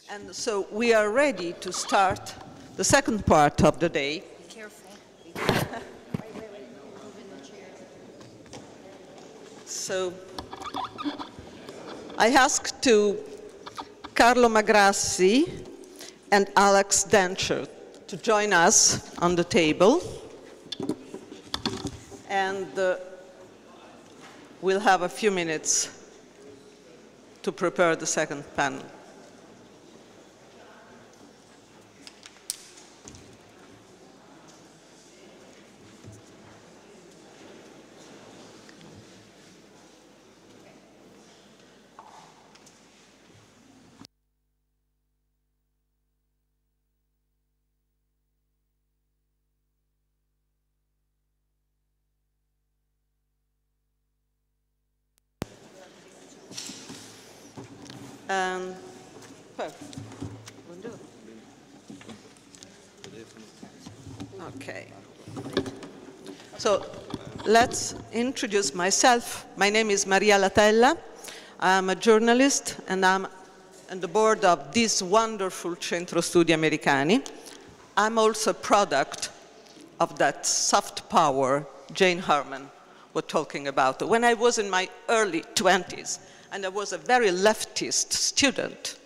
And so we are ready to start the second part of the day. Be careful. So I asked to Carlo Magrassi and Alex Dencher to join us on the table. And we'll have a few minutes to prepare the second panel. Perfect. Okay. So let's introduce myself. My name is Maria Latella. I'm a journalist and I'm on the board of this wonderful Centro Studi Americani. I'm also a product of that soft power Jane Harman was talking about. When I was in my early 20s, and I was a very leftist student,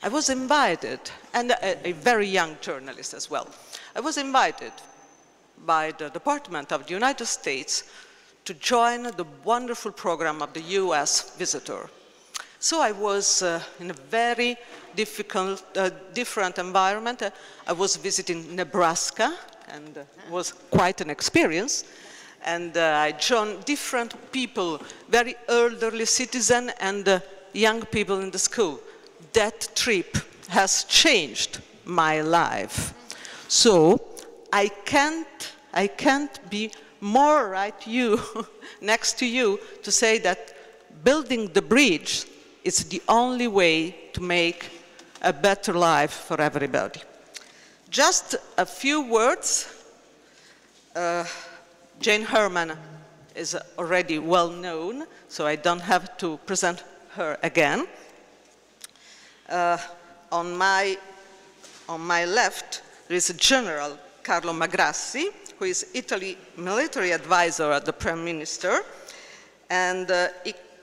I was invited, and a very young journalist as well, I was invited by the Department of the United States to join the wonderful program of the US visitor. So I was in a very difficult, different environment. I was visiting Nebraska, and it was quite an experience. And I joined different people, very elderly citizens and young people in the school. That trip has changed my life. So I can't be more right next to you to say that building the bridge is the only way to make a better life for everybody. Just a few words. Jane Harman is already well known, so I don't have to present her again. On my left, there is General Carlo Magrassi, who is Italy military advisor at the Prime Minister, and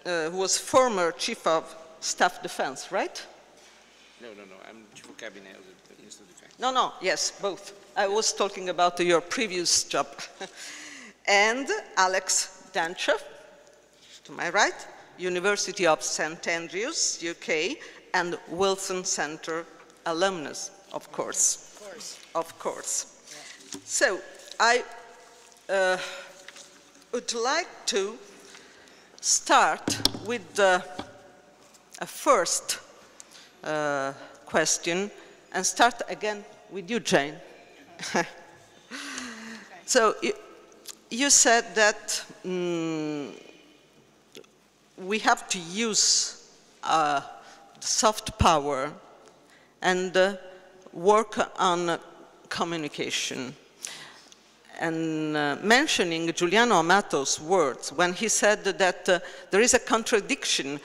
who was former Chief of Staff Defense, right? No, I'm Chief of Cabinet of the Minister of Defense. No, yes, both. I was talking about your previous job. And Alex Dencher, to my right, University of St. Andrews, UK, and Wilson Center alumnus, of course. Of course. Yeah. So I would like to start with a first question and start again with you, Jane. Okay. So you said that we have to use soft power and work on communication. And mentioning Giuliano Amato's words when he said that there is a contradiction.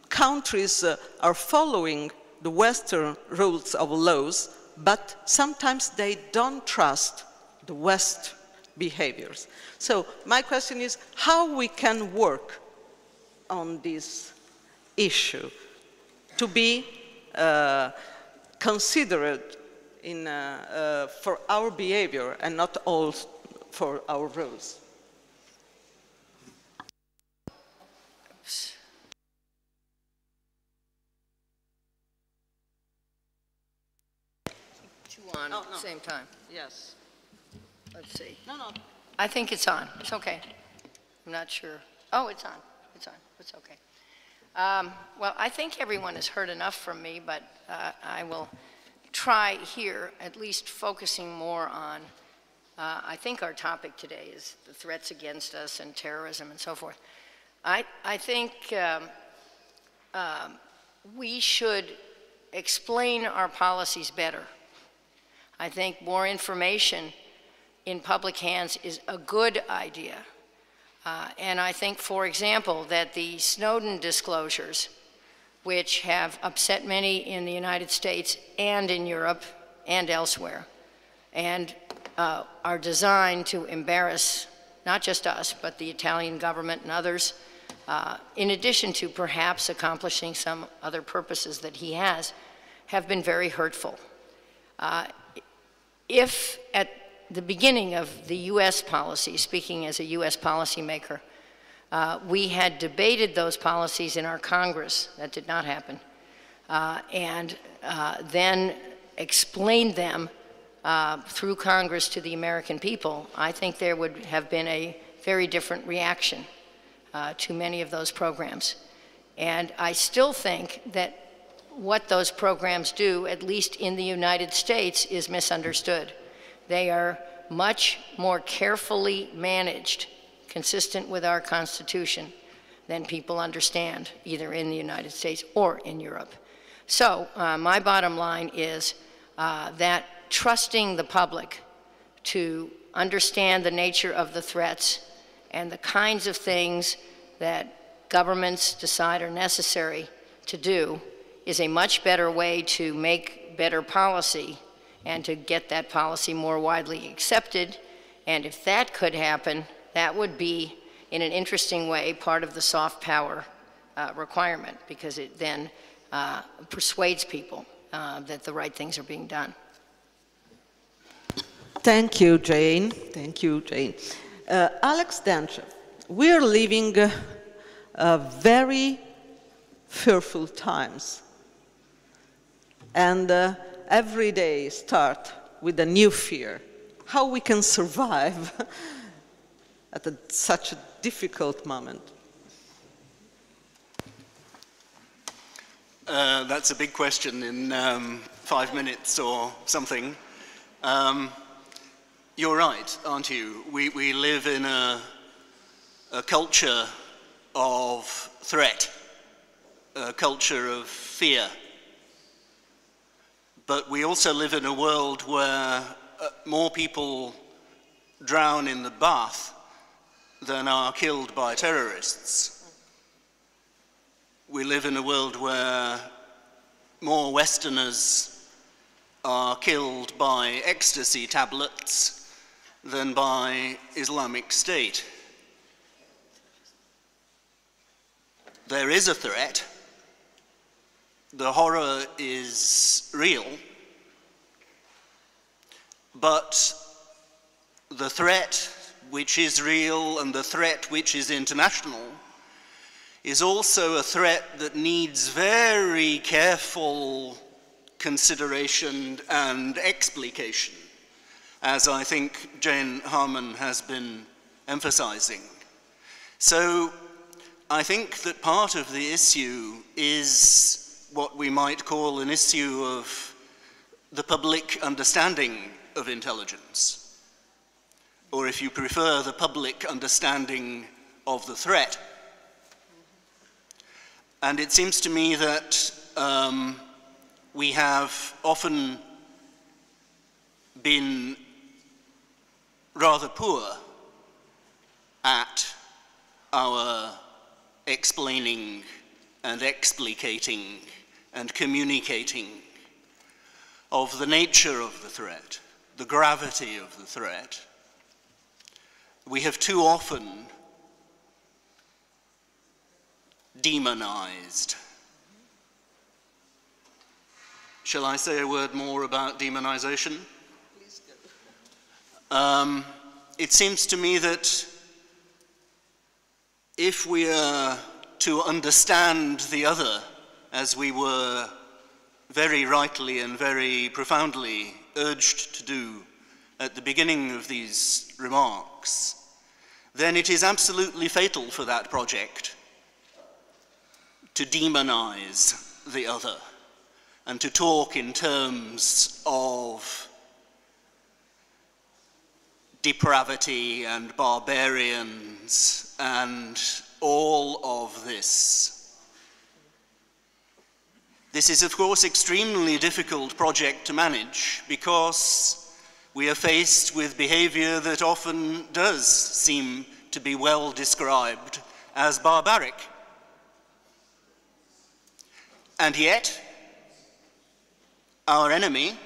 Countries are following the Western rules of laws, but sometimes they don't trust the West behaviors. So my question is how we can work on this issue to be considerate for our behavior and not all for our rules. Two on at the same time. Yes. Let's see. No. I think it's on. It's okay. I'm not sure. Oh, it's on. It's on. It's okay. Well, I think everyone has heard enough from me, but I will try here, at least focusing more on, I think our topic today is the threats against us and terrorism and so forth. I think we should explain our policies better. I think more information in public hands is a good idea. And I think, for example, that the Snowden disclosures which have upset many in the United States and in Europe and elsewhere, and are designed to embarrass not just us, but the Italian government and others, in addition to perhaps accomplishing some other purposes that he has, have been very hurtful. If at the beginning of the US policy, speaking as a US policymaker, we had debated those policies in our Congress, that did not happen, and then explained them through Congress to the American people, I think there would have been a very different reaction to many of those programs. And I still think that what those programs do, at least in the United States, is misunderstood. They are much more carefully managed, consistent with our Constitution, than people understand, either in the United States or in Europe. So my bottom line is that trusting the public to understand the nature of the threats and the kinds of things that governments decide are necessary to do is a much better way to make better policy and to get that policy more widely accepted. And if that could happen, that would be, in an interesting way, part of the soft power requirement, because it then persuades people that the right things are being done. Thank you, Jane. Thank you, Jane. Alex Danchev, we're living very fearful times. And every day starts with a new fear. How we can survive at such a difficult moment? That's a big question in 5 minutes or something. You're right, aren't you? We live in a culture of threat, a culture of fear. But we also live in a world where more people drown in the bath than are killed by terrorists. We live in a world where more Westerners are killed by ecstasy tablets than by Islamic State. There is a threat. The horror is real, but the threat which is real and the threat which is international is also a threat that needs very careful consideration and explication, as I think Jane Harman has been emphasizing. So I think that part of the issue is what we might call an issue of the public understanding of intelligence, or if you prefer, the public understanding of the threat. And it seems to me that we have often been rather poor at our explaining and explicating and communicating of the nature of the threat, the gravity of the threat. We have too often demonized. Shall I say a word more about demonization? Please do. It seems to me that if we are to understand the other, as we were very rightly and very profoundly urged to do at the beginning of these remarks, then it is absolutely fatal for that project to demonize the other and to talk in terms of depravity and barbarians and all of this. This is, of course, extremely difficult project to manage because we are faced with behavior that often does seem to be well described as barbaric. And yet, our enemy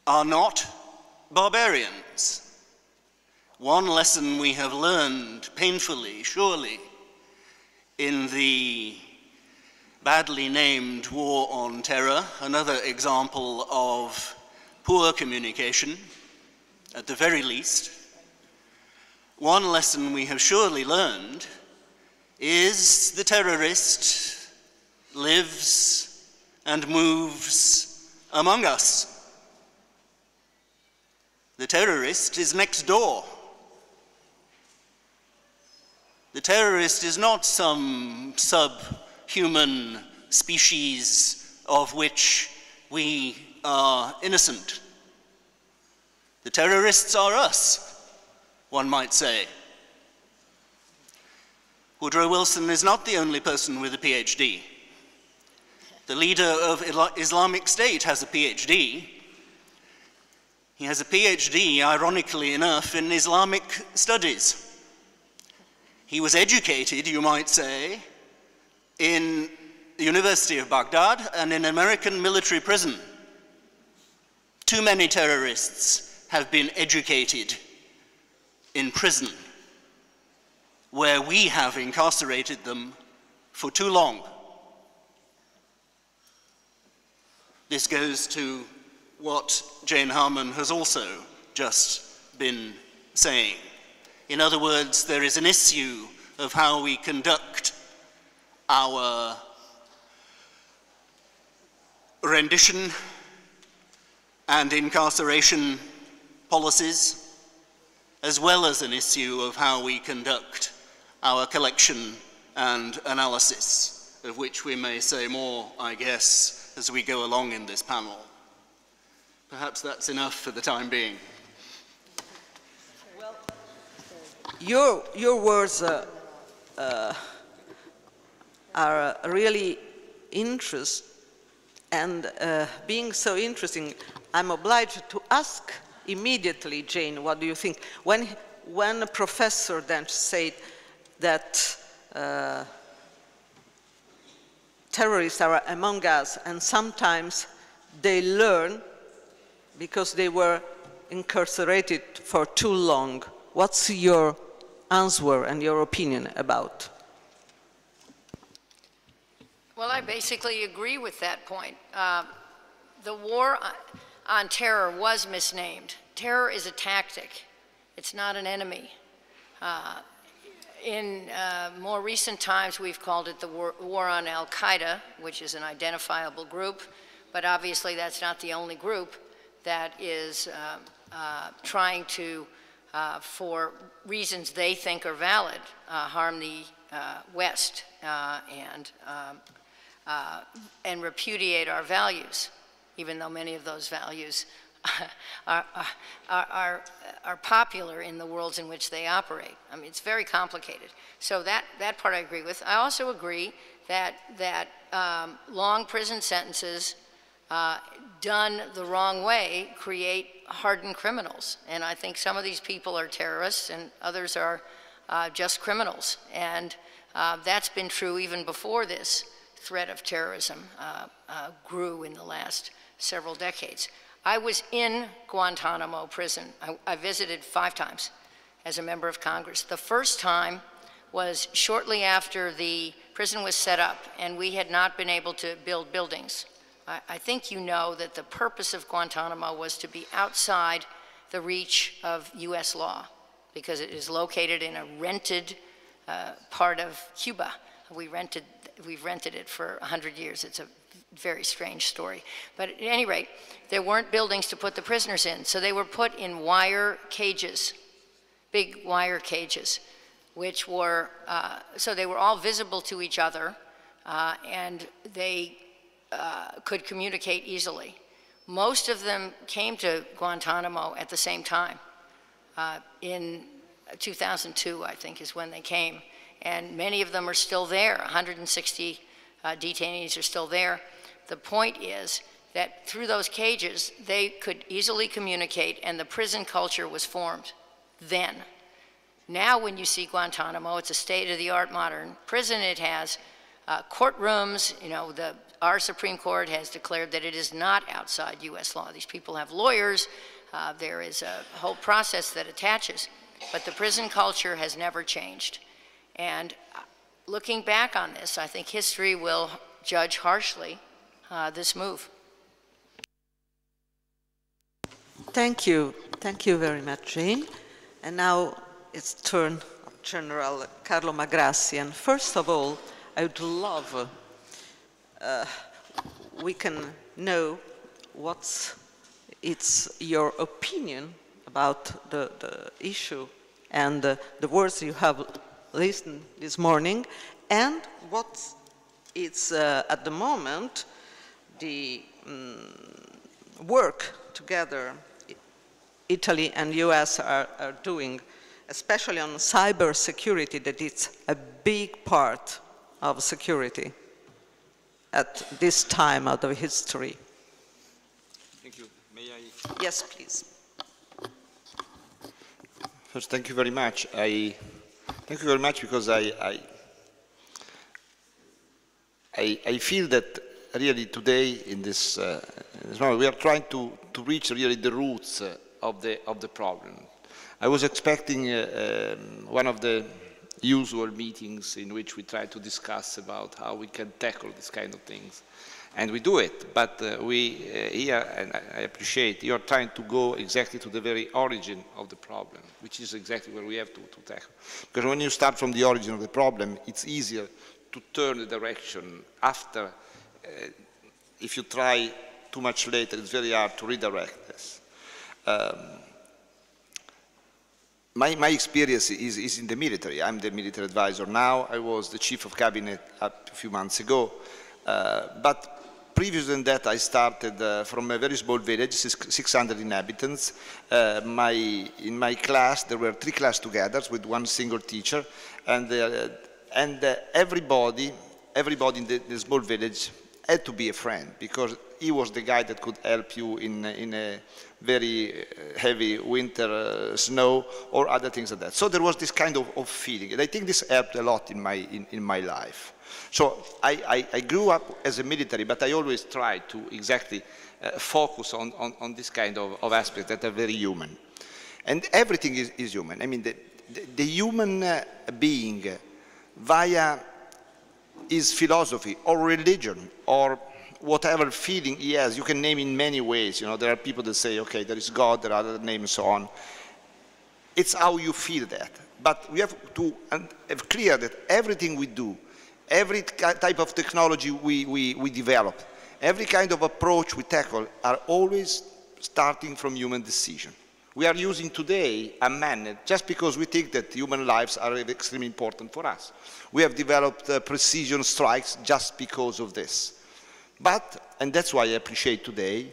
are not barbarians. One lesson we have learned painfully, surely, in the badly named War on Terror, another example of poor communication, at the very least. One lesson we have surely learned is the terrorist lives and moves among us. The terrorist is next door. The terrorist is not some subhuman species of which we are innocent. The terrorists are us, one might say. Woodrow Wilson is not the only person with a PhD. The leader of Islamic State has a PhD. He has a PhD, ironically enough, in Islamic studies. He was educated, you might say, in the University of Baghdad and in an American military prison. Too many terrorists have been educated in prison, where we have incarcerated them for too long. This goes to what Jane Harman has also just been saying. In other words, there is an issue of how we conduct our rendition and incarceration policies, as well as an issue of how we conduct our collection and analysis, of which we may say more, I guess, as we go along in this panel. Perhaps that's enough for the time being. Your words are really interesting, and being so interesting, I'm obliged to ask immediately, Jane, what do you think? When a professor then said that terrorists are among us, and sometimes they learn because they were incarcerated for too long, what's your answer and your opinion about? Well, I basically agree with that point. The war on terror was misnamed. Terror is a tactic. It's not an enemy. In more recent times, we've called it the war on Al-Qaeda, which is an identifiable group, but obviously that's not the only group that is trying to, for reasons they think are valid, harm the West and repudiate our values, even though many of those values are popular in the worlds in which they operate. I mean, it's very complicated. So that part I agree with. I also agree that long prison sentences done the wrong way create hardened criminals. And I think some of these people are terrorists and others are just criminals. And that's been true even before this threat of terrorism grew in the last several decades. I was in Guantanamo prison. I visited 5 times as a member of Congress. The first time was shortly after the prison was set up and we had not been able to build buildings. I think you know that the purpose of Guantanamo was to be outside the reach of US law because it is located in a rented part of Cuba. We've rented it for 100 years. It's a very strange story. But at any rate, there weren't buildings to put the prisoners in, so they were put in wire cages, big wire cages, which were, so they were all visible to each other, and they could communicate easily. Most of them came to Guantanamo at the same time. In 2002, I think, is when they came. And many of them are still there. 160 detainees are still there. The point is that through those cages, they could easily communicate and the prison culture was formed then. Now when you see Guantanamo, it's a state-of-the-art modern prison. It has courtrooms. You know, our Supreme Court has declared that it is not outside U.S. law. These people have lawyers. There is a whole process that attaches. But the prison culture has never changed. And looking back on this, I think history will judge harshly this move. Thank you. Thank you very much, Jane. And now it's turn of General Carlo Magrassi. And first of all, I would love we can know what's your opinion about the issue and the words you have listened this morning, and what is at the moment the work together Italy and US are doing, especially on cyber security, that it's a big part of security at this time of the history. Thank you. May I? Yes, please. First, thank you very much. Thank you very much because I feel that really today in this moment we are trying to reach really the roots of the problem. I was expecting one of the usual meetings in which we try to discuss about how we can tackle this kind of things, and we do it. But here, and I appreciate you are trying to go exactly to the very origin of the problem, which is exactly where we have to tackle. Because when you start from the origin of the problem, it's easier to turn the direction after. If you try too much later, it's very hard to redirect this. My experience is in the military. I'm the military advisor now. I was the chief of cabinet a few months ago. But previous than that, I started from a very small village, 600 inhabitants. In my class, there were 3 classes together with one single teacher. And everybody in the small village had to be a friend, because he was the guy that could help you in a very heavy winter snow or other things like that. So there was this kind of feeling, and I think this helped a lot in my life. So I grew up as a military, but I always tried to exactly focus on this kind of aspects that are very human. And everything is human. I mean, the human being via his philosophy or religion or whatever feeling he has, you can name in many ways. You know, there are people that say, okay, there is God, there are other names, and so on. It's how you feel that. But we have to have clear that everything we do, every type of technology we develop, every kind of approach we tackle are always starting from human decision. We are using today unmanned just because we think that human lives are extremely important for us. We have developed precision strikes just because of this. But, and that's why I appreciate today,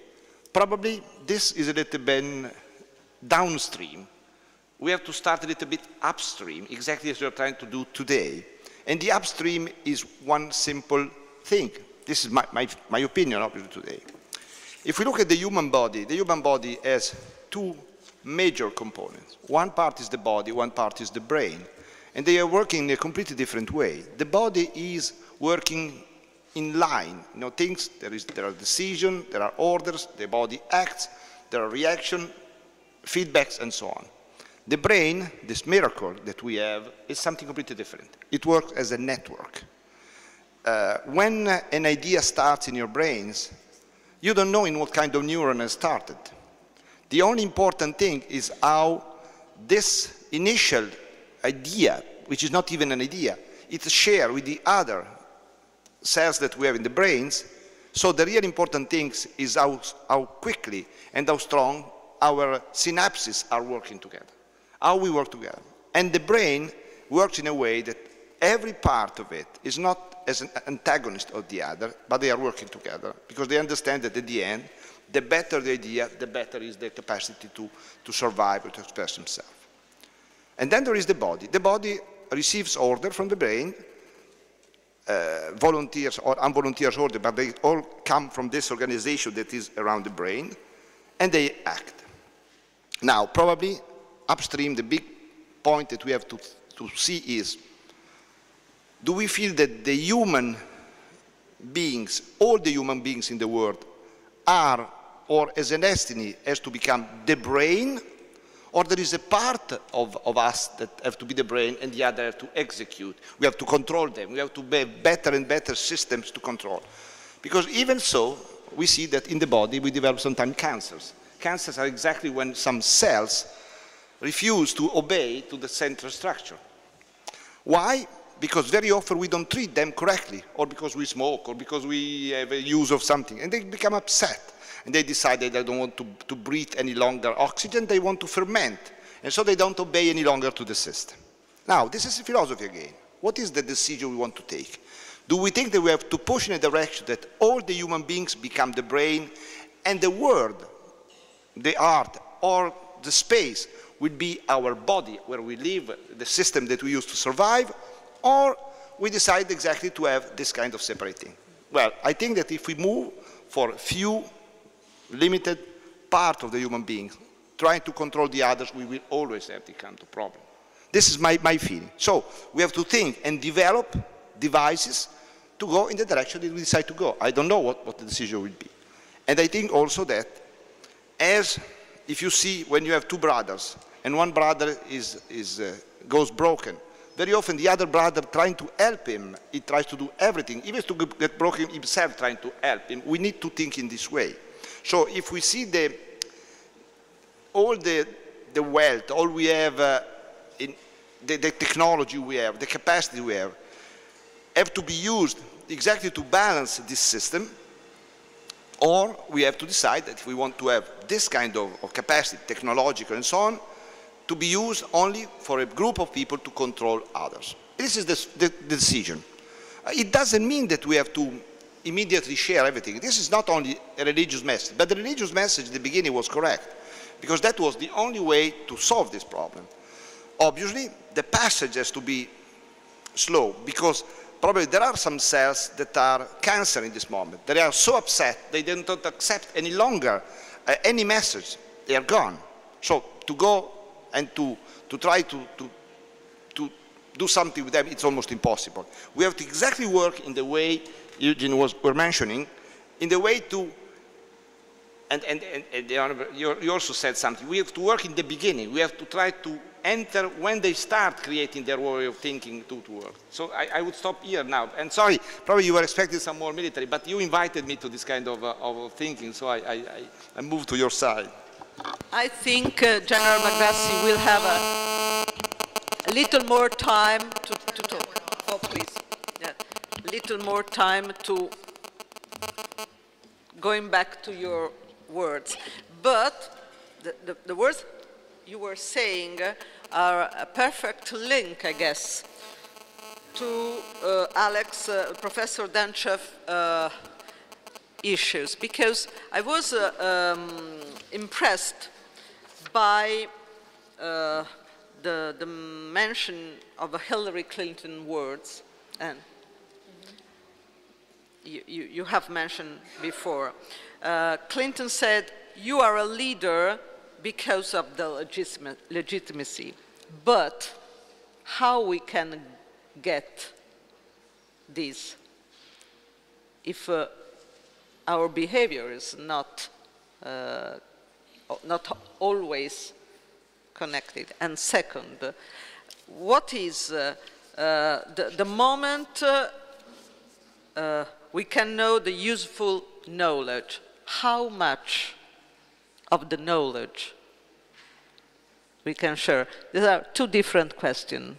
probably this is a little bit downstream. We have to start a little bit upstream, exactly as we're trying to do today. And the upstream is one simple thing. This is my opinion, obviously, today. If we look at the human body has 2 major components. One part is the body, one part is the brain. And they are working in a completely different way. The body is working in line. You know, things, there are decisions, there are orders, the body acts, there are reactions, feedbacks, and so on. The brain, this miracle that we have, is something completely different. It works as a network. When an idea starts in your brains, you don't know in what kind of neuron it started. The only important thing is how this initial idea, which is not even an idea, it's shared with the other cells that we have in the brains. So the real important thing is how quickly and how strong our synapses are working together, how we work together. And the brain works in a way that every part of it is not as an antagonist of the other, but they are working together because they understand that at the end, the better the idea, the better is the capacity to survive or to express himself. And then there is the body. The body receives order from the brain, volunteers or involunteers order, but they all come from this organization that is around the brain, and they act. Now, probably upstream, the big point that we have to see is do we feel that the human beings, all the human beings in the world, are, or as a destiny, has to become the brain, or there is a part of us that have to be the brain and the other have to execute. We have to control them. We have to have better and better systems to control. Because even so, we see that in the body we develop sometimes cancers. Cancers are exactly when some cells refuse to obey to the central structure. Why? Because very often we don't treat them correctly, or because we smoke, or because we have a use of something, and they become upset. And they decide that they don't want to breathe any longer oxygen, they want to ferment. And so they don't obey any longer to the system. Now, this is a philosophy again. What is the decision we want to take? Do we think that we have to push in a direction that all the human beings become the brain, and the world, the art, or the space will be our body, where we live, the system that we use to survive, or we decide exactly to have this kind of separating? Well, I think that if we move for a few limited part of the human beings, trying to control the others, we will always have the kind of problem. This is my feeling. So we have to think and develop devices to go in the direction that we decide to go. I don't know what the decision will be. And I think also that, as if you see when you have two brothers, and one brother goes broken, very often the other brother trying to help him, he tries to do everything, even to get broken himself trying to help him. We need to think in this way. So if we see all the wealth, all we have, in the technology we have, the capacity we have to be used exactly to balance this system, or we have to decide that if we want to have this kind of capacity, technological and so on, to be used only for a group of people to control others. This is the decision. It doesn't mean that we have to immediately share everything. This is not only a religious message, but the religious message at the beginning was correct, because that was the only way to solve this problem. Obviously, the passage has to be slow, because probably there are some cells that are cancer in this moment. They are so upset, they don't accept any longer any message. They are gone. So to go and to try to do something with them, it's almost impossible. We have to exactly work in the way Eugene were mentioning, in the way to, and you also said something, we have to work in the beginning. We have to try to enter when they start creating their way of thinking to work. So I would stop here now. And sorry, probably you were expecting some more military, but you invited me to this kind of thinking, so I moved to your side. I think General Magrassi will have a little more time to talk. Oh, please. Yeah. Little more time to going back to your words. But the words you were saying are a perfect link, I guess, to Professor Denchev issues, because I was impressed by the mention of Hillary Clinton words, and you have mentioned before. Clinton said, "You are a leader because of the legitimacy, but how we can get this if our behavior is not always connected? And second, what is the moment we can know the useful knowledge? How much of the knowledge we can share? These are two different questions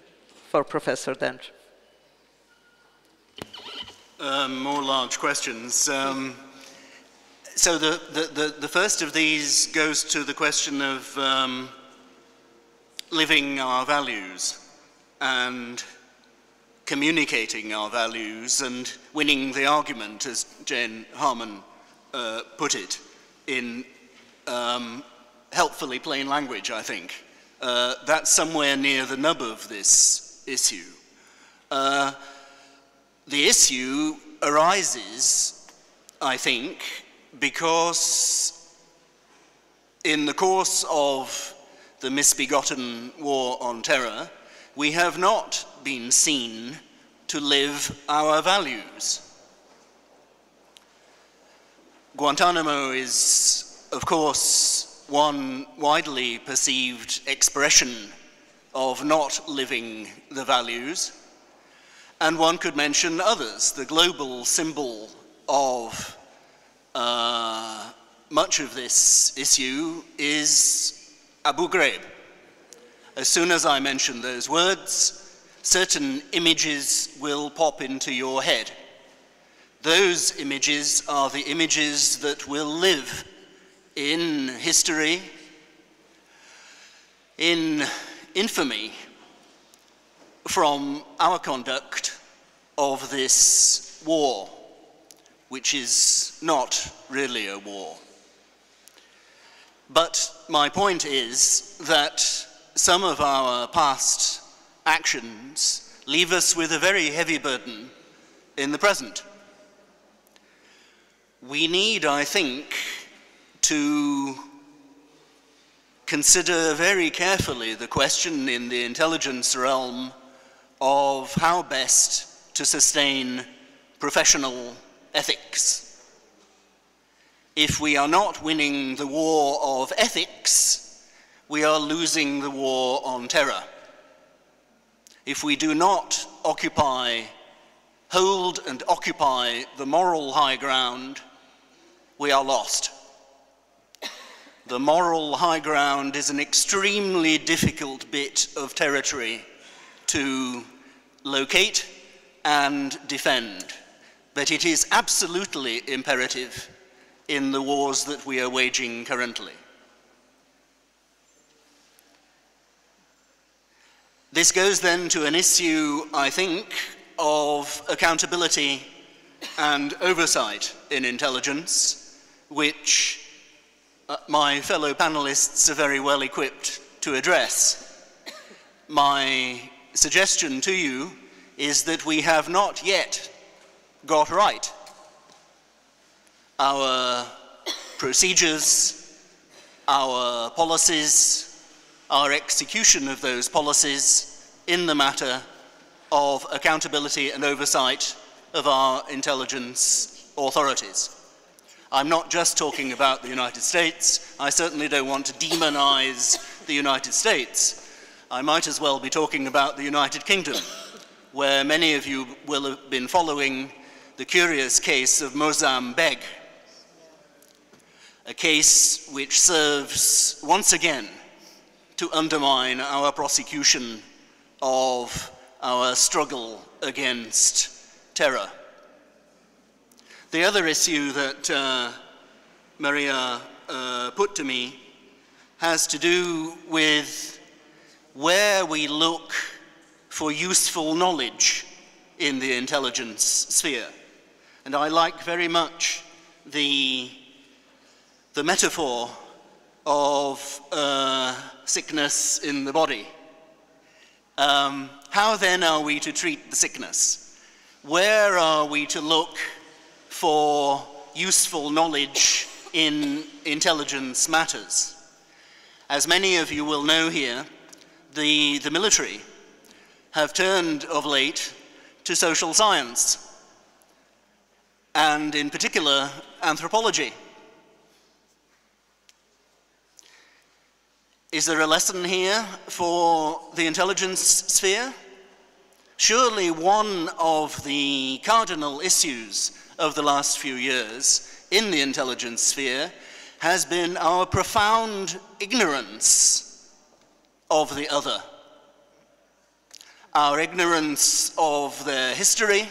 for Professor Dench. More large questions. So the first of these goes to the question of living our values and communicating our values and winning the argument, as Jane Harman put it, in helpfully plain language, I think. That's somewhere near the nub of this issue. The issue arises, I think, because in the course of the misbegotten war on terror, we have not been seen to live our values. Guantanamo is, of course, one widely perceived expression of not living the values, and one could mention others. The global symbol of much of this issue is Abu Ghraib. As soon as I mention those words, certain images will pop into your head. Those images are the images that will live in history, in infamy, from our conduct of this war, which is not really a war. But my point is that some of our past actions leave us with a very heavy burden in the present. We need, I think, to consider very carefully the question in the intelligence realm of how best to sustain professional ethics. If we are not winning the war of ethics, we are losing the war on terror. If we do not hold and occupy the moral high ground, we are lost. The moral high ground is an extremely difficult bit of territory to locate and defend, but it is absolutely imperative in the wars that we are waging currently. This goes then to an issue, I think, of accountability and oversight in intelligence, which my fellow panelists are very well equipped to address. My suggestion to you is that we have not yet got right our procedures, our policies, our execution of those policies in the matter of accountability and oversight of our intelligence authorities. I'm not just talking about the United States. I certainly don't want to demonize the United States. I might as well be talking about the United Kingdom, where many of you will have been following the curious case of Mosam Beg, a case which serves once again to undermine our prosecution of our struggle against terror. The other issue that Maria put to me has to do with where we look for useful knowledge in the intelligence sphere. And I like very much the metaphor of sickness in the body. How then are we to treat the sickness? Where are we to look for useful knowledge in intelligence matters? As many of you will know here, the military have turned of late to social science, and in particular, anthropology. Is there a lesson here for the intelligence sphere? Surely one of the cardinal issues of the last few years in the intelligence sphere has been our profound ignorance of the other. Our ignorance of their history,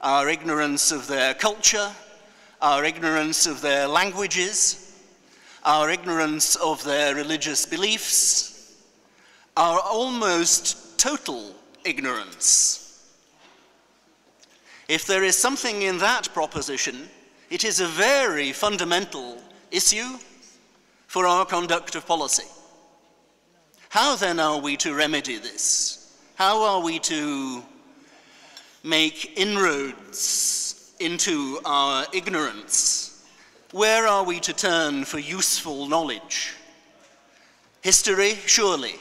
our ignorance of their culture, our ignorance of their languages, our ignorance of their religious beliefs, our almost total ignorance. If there is something in that proposition, it is a very fundamental issue for our conduct of policy. How then are we to remedy this? How are we to make inroads into our ignorance? Where are we to turn for useful knowledge? History, surely.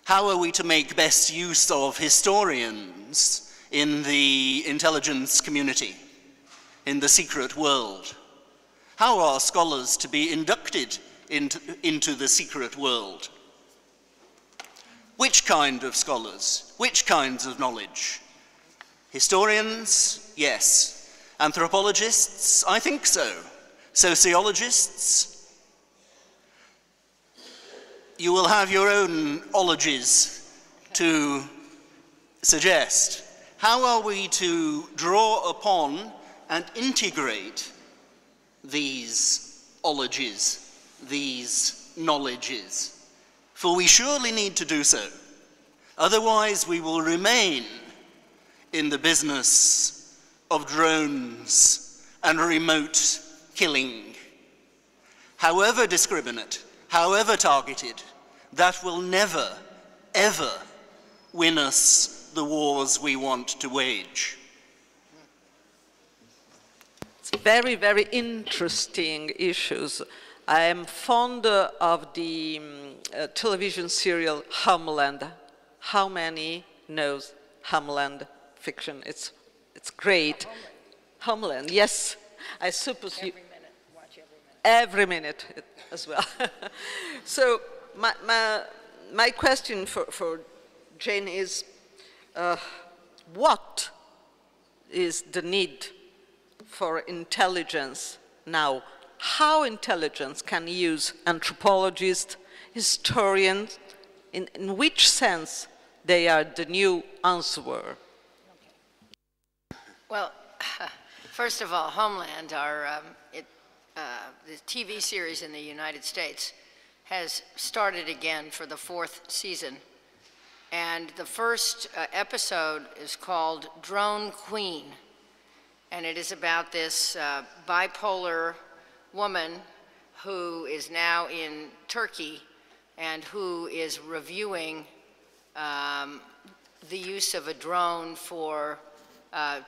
How are we to make best use of historians in the intelligence community, in the secret world? How are scholars to be inducted into the secret world? Which kind of scholars? Which kinds of knowledge? Historians? Yes. Anthropologists? I think so. Sociologists? You will have your own ologies to suggest. How are we to draw upon and integrate these ologies, these knowledges? For we surely need to do so. Otherwise, we will remain in the business of drones and remote killing. However discriminate, however targeted, that will never, ever win us the wars we want to wage. It's very, very interesting issues. I am fond of the television serial Homeland. How many knows Homeland fiction? It's great. Homeland, yes. I suppose you... Every minute, watch every minute. Every minute as well. So my question for Jane is, what is the need for intelligence now? How intelligence can use anthropologists, historians, in which sense they are the new answer? Well, first of all, Homeland, the TV series in the United States, has started again for the 4th season. And the first episode is called Drone Queen. And it is about this bipolar woman who is now in Turkey and who is reviewing the use of a drone for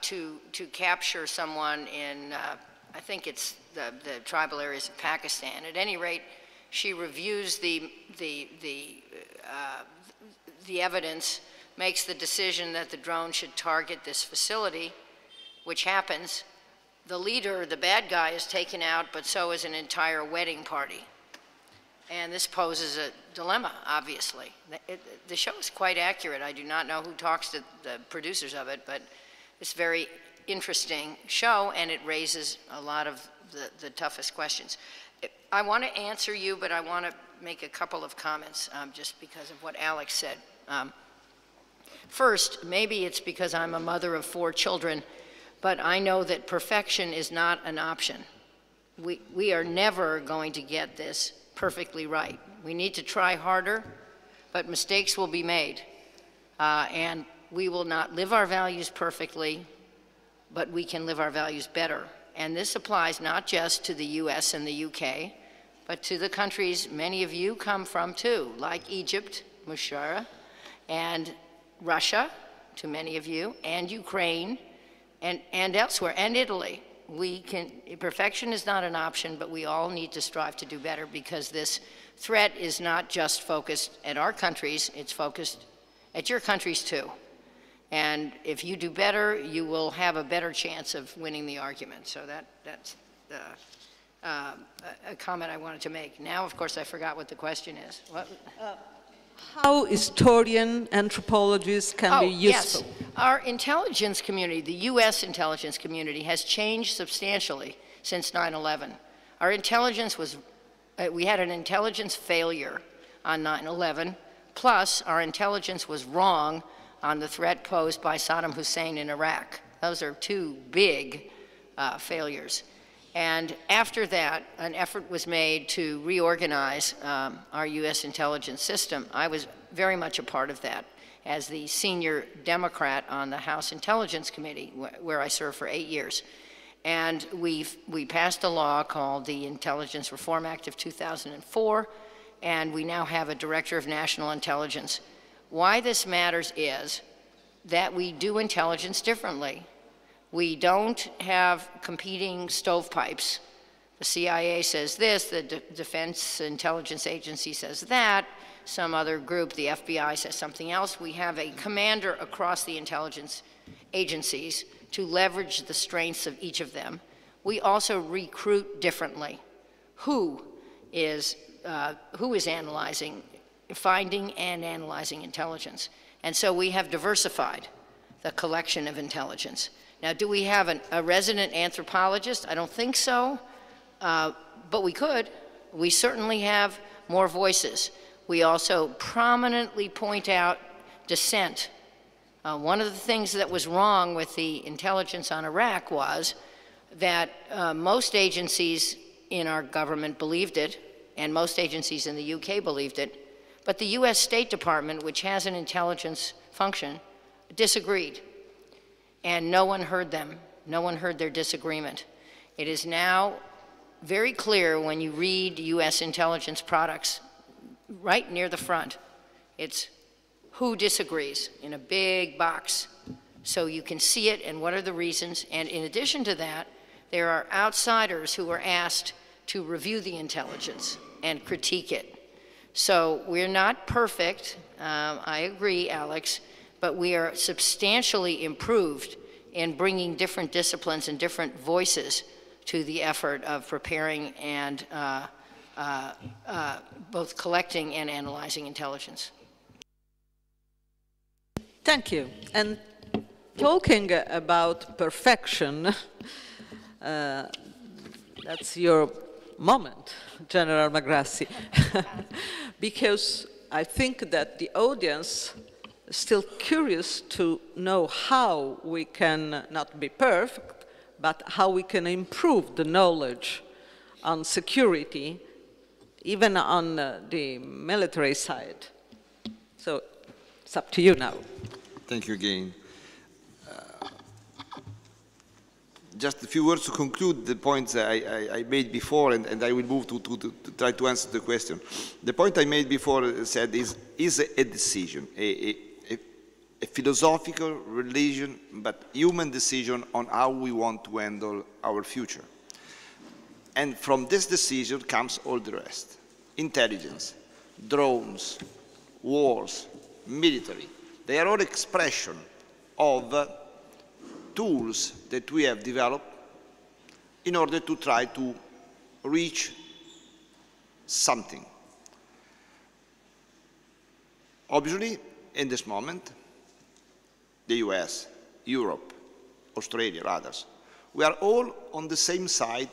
to capture someone in, I think it's the tribal areas of Pakistan. At any rate, she reviews the evidence, makes the decision that the drone should target this facility, which happens. The leader, the bad guy, is taken out, but so is an entire wedding party. And this poses a dilemma, obviously. The show is quite accurate. I do not know who talks to the producers of it, but it's a very interesting show, and it raises a lot of the toughest questions. I want to answer you, but I want to make a couple of comments just because of what Alex said. First, maybe it's because I'm a mother of 4 children, but I know that perfection is not an option. We are never going to get this perfectly right. We need to try harder, but mistakes will be made. And we will not live our values perfectly, but we can live our values better. And this applies not just to the US and the UK, but to the countries many of you come from too, like Egypt, Mushara, and Russia, to many of you, and Ukraine, and elsewhere, and Italy. Perfection is not an option, but we all need to strive to do better, because this threat is not just focused at our countries, it's focused at your countries too. And if you do better, you will have a better chance of winning the argument. So that's a comment I wanted to make. Now, of course, I forgot what the question is. What? How historian anthropologists can be useful? Yes. Our intelligence community, the US intelligence community, has changed substantially since 9/11. Our intelligence was, we had an intelligence failure on 9/11, plus our intelligence was wrong on the threat posed by Saddam Hussein in Iraq. Those are 2 big failures. And after that, an effort was made to reorganize our US intelligence system. I was very much a part of that as the senior Democrat on the House Intelligence Committee, where I served for 8 years. And we passed a law called the Intelligence Reform Act of 2004, and we now have a Director of National Intelligence. Why this matters is that we do intelligence differently. We don't have competing stovepipes. The CIA says this, the Defense Intelligence Agency says that. some other group, the FBI says something else. We have a commander across the intelligence agencies to leverage the strengths of each of them. We also recruit differently. Who is analyzing, finding and analyzing intelligence? And so we have diversified the collection of intelligence. Now, do we have a resident anthropologist? I don't think so, but we could. We certainly have more voices. We also prominently point out dissent. One of the things that was wrong with the intelligence on Iraq was that most agencies in our government believed it, and most agencies in the UK believed it, but the US State Department, which has an intelligence function, disagreed. And no one heard them. No one heard their disagreement. It is now very clear when you read US intelligence products, right near the front, it's who disagrees in a big box. So you can see it and what are the reasons. And in addition to that, there are outsiders who are asked to review the intelligence and critique it. So we're not perfect, I agree, Alex, but we are substantially improved in bringing different disciplines and different voices to the effort of preparing and both collecting and analyzing intelligence. Thank you. And talking about perfection, that's your moment, General Magrassi, because I think that the audience is still curious to know how we can not be perfect, but how we can improve the knowledge on security, even on the military side. So it's up to you now. Thank you again. Just a few words to conclude the points I made before, and I will move to try to answer the question. The point I made before said is a decision, a philosophical, religion, but human decision on how we want to handle our future. And from this decision comes all the rest. Intelligence, drones, wars, military. They are all expression of tools that we have developed in order to try to reach something. Obviously, in this moment, the US, Europe, Australia, others, we are all on the same side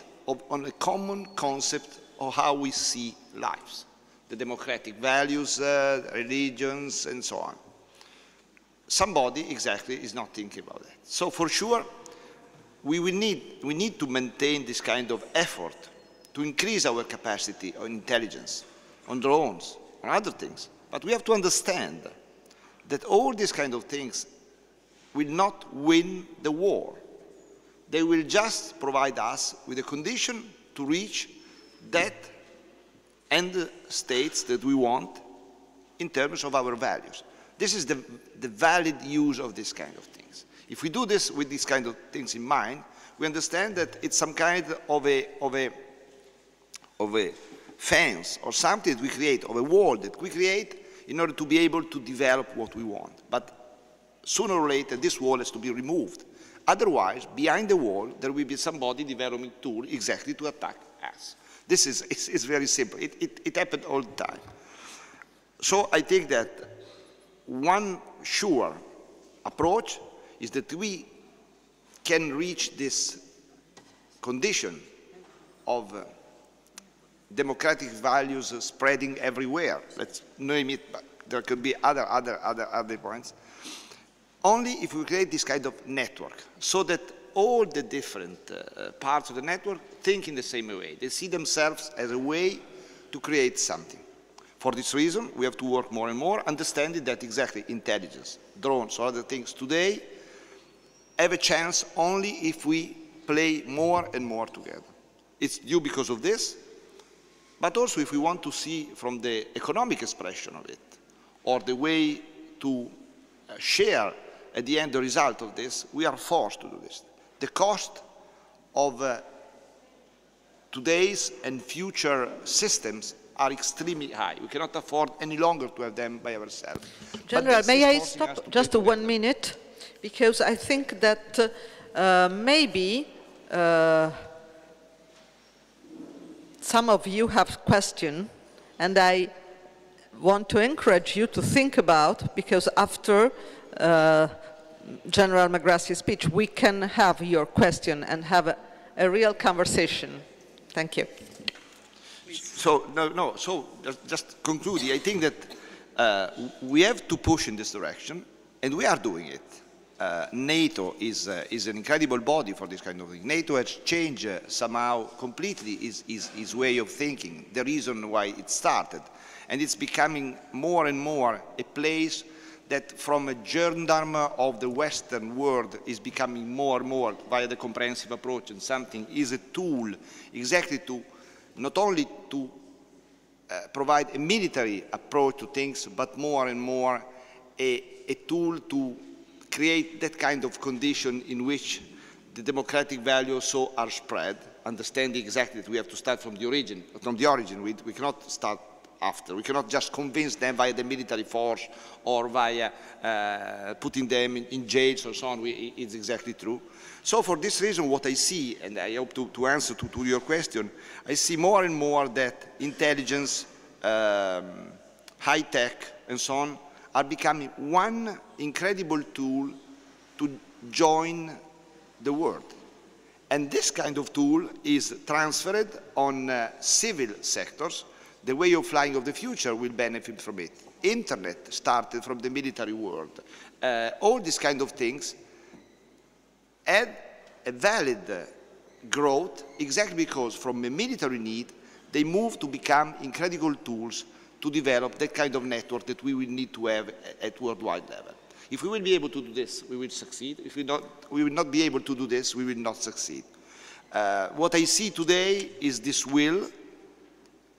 on a common concept of how we see lives, the democratic values, religions, and so on. Somebody exactly is not thinking about that. So for sure, we need to maintain this kind of effort to increase our capacity on intelligence, on drones, on other things. But we have to understand that all these kind of things will not win the war. They will just provide us with a condition to reach that end states that we want in terms of our values. This is the valid use of this kind of things. If we do this with these kind of things in mind, we understand that it's some kind of a fence or something that we create, of a wall that we create in order to be able to develop what we want. But sooner or later, this wall has to be removed. Otherwise, behind the wall, there will be somebody developing tool exactly to attack us. This is very simple. It happened all the time. So I think that one sure approach is that we can reach this condition of democratic values spreading everywhere. Let's name it, but there could be other points. Only if we create this kind of network, so that all the different parts of the network think in the same way. They see themselves as a way to create something. For this reason, we have to work more and more, understanding that exactly intelligence, drones, or other things today have a chance only if we play more and more together. It's due because of this, but also if we want to see from the economic expression of it, or the way to share at the end the result of this, we are forced to do this. The cost of today's and future systems are extremely high. We cannot afford any longer to have them by ourselves. General, may I stop just 1 minute? Because I think that maybe some of you have questions, and I want to encourage you to think about, because after General McGrath's speech, we can have your question and have a real conversation. Thank you. So, so just concluding, I think that we have to push in this direction, and we are doing it. NATO is an incredible body for this kind of thing. NATO has changed somehow completely its way of thinking, the reason why it started. And it's becoming more and more a place that from a gendarme of the Western world is becoming more and more via the comprehensive approach, and something is a tool exactly to not only to provide a military approach to things, but more and more a tool to create that kind of condition in which the democratic values so are spread, understanding exactly that we have to start from the origin. We cannot start after. We cannot just convince them via the military force or via putting them in jails or so on. It's exactly true. So for this reason, what I see, and I hope to answer to your question, I see more and more that intelligence, high tech, and so on, are becoming one incredible tool to join the world. And this kind of tool is transferred on civil sectors. The way of flying of the future will benefit from it. Internet started from the military world. All these kind of things had a valid growth exactly because from a military need, they moved to become incredible tools to develop that kind of network that we will need to have at worldwide level. If we will be able to do this, we will succeed. If we will not be able to do this, we will not succeed. What I see today is this will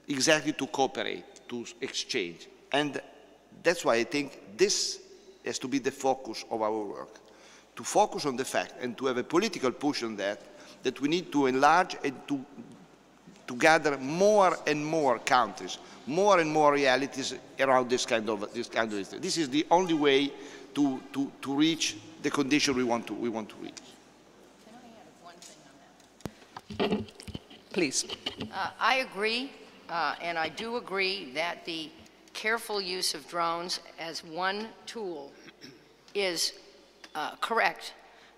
exactly to cooperate, to exchange. And that's why I think this has to be the focus of our work. To focus on the fact and to have a political push on that we need to enlarge and to gather more and more countries, more and more realities around this kind of history. This is the only way to reach the condition we want to reach. Can I add one thing on that? Please. I agree, and I do agree that the careful use of drones as one tool is correct.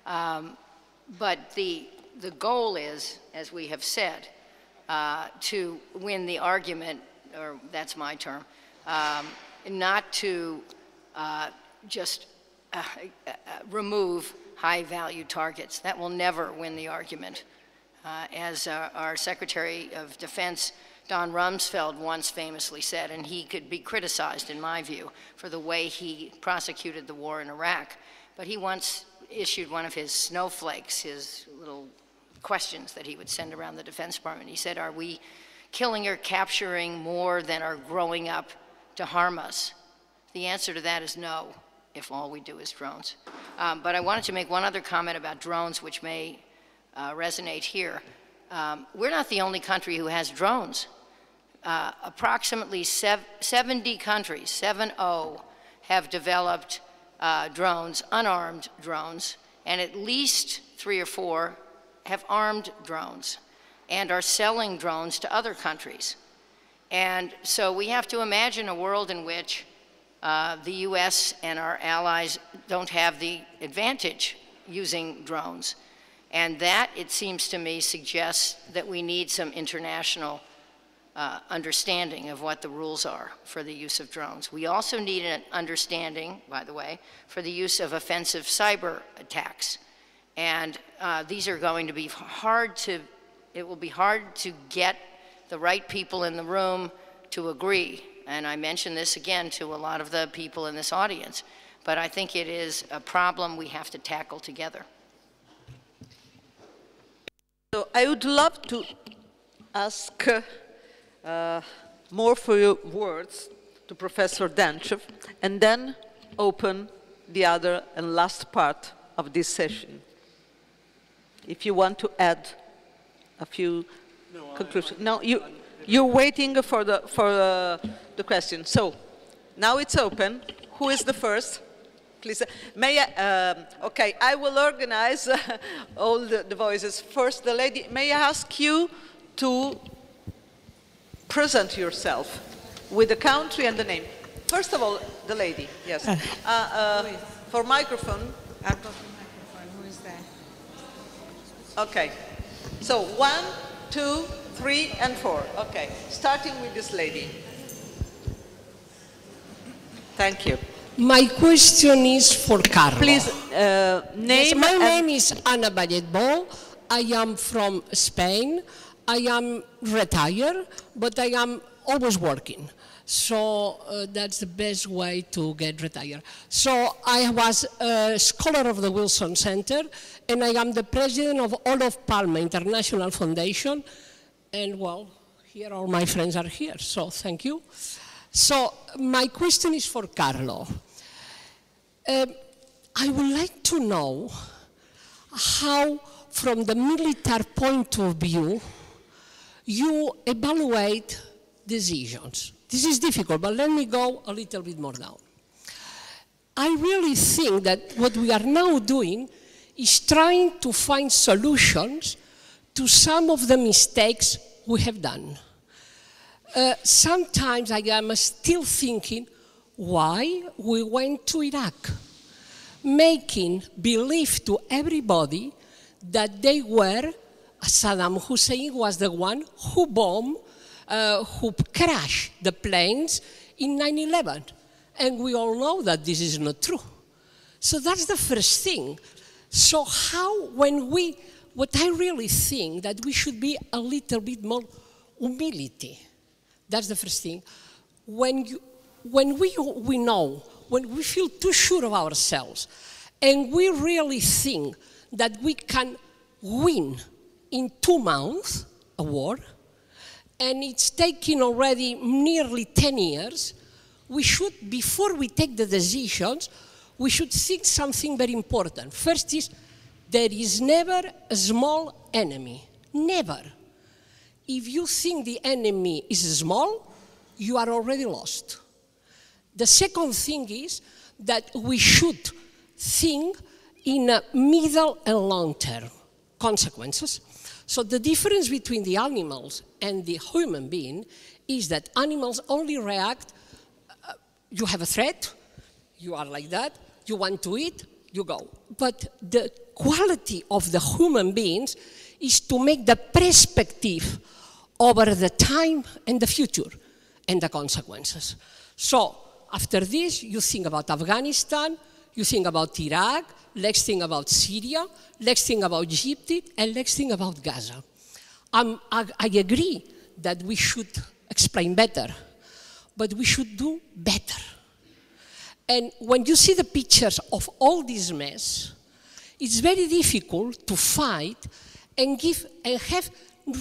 But the goal is, as we have said, to win the argument, or that's my term, not to just remove high-value targets. That will never win the argument. As our Secretary of Defense, Don Rumsfeld, once famously said, and he could be criticized, in my view, for the way he prosecuted the war in Iraq, but he once issued one of his snowflakes, his little questions that he would send around the Defense Department. He said, are we killing or capturing more than are growing up to harm us? The answer to that is no, if all we do is drones. But I wanted to make one other comment about drones, which may resonate here. We're not the only country who has drones. Approximately 70 countries, 7-0, have developed drones, unarmed drones, and at least 3 or 4 have armed drones and are selling drones to other countries. And so we have to imagine a world in which the US and our allies don't have the advantage using drones. And that, it seems to me, suggests that we need some international understanding of what the rules are for the use of drones. We also need an understanding, by the way, for the use of offensive cyber attacks. And these are going to be it will be hard to get the right people in the room to agree. And I mention this again to a lot of the people in this audience, but I think it is a problem we have to tackle together. So I would love to ask more for your words to Professor Denchev, and then open the other and last part of this session. If you want to add a few conclusions. No, you. You're waiting for the question. So now it's open. Who is the first? Please, may I, okay, I will organize all the voices. First, the lady, may I ask you to present yourself with the country and the name. First of all, the lady, yes. For microphone. I've got the microphone, who is there? Okay, so 1, 2, 3, and 4. Okay, starting with this lady. Thank you. My question is for Carlo. Please, name. Yes, my name is Ana Balletbol. I am from Spain. I am retired, but I am always working. So that's the best way to get retired. So I was a scholar of the Wilson Center, and I am the president of Olof Palme International Foundation. And well, here all my friends are here, so thank you. So my question is for Carlo. I would like to know how, from the military point of view, you evaluate decisions. This is difficult, but let me go a little bit more down. I really think that what we are now doing is trying to find solutions to some of the mistakes we have done. Sometimes I am still thinking why we went to Iraq, making believe to everybody that they were, Saddam Hussein was the one who bombed, who crashed the planes in 9/11. And we all know that this is not true. So that's the first thing. So how, what I really think that we should be a little bit more humility. That's the first thing. When we know, when we feel too sure of ourselves, and we really think that we can win in 2 months a war, and it's taking already nearly 10 years, we should, before we take the decisions, we should think something very important. First is, there is never a small enemy, never. If you think the enemy is small, you are already lost. The second thing is that we should think in a middle and long-term consequences. So the difference between the animals and the human being is that animals only react, you have a threat, you are like that, you want to eat, you go. But the quality of the human beings is to make the perspective over the time and the future and the consequences. So after this, you think about Afghanistan, you think about Iraq, let's think about Syria, let's think about Egypt, and let's think about Gaza. I agree that we should explain better, but we should do better. And when you see the pictures of all this mess, it's very difficult to fight and give and have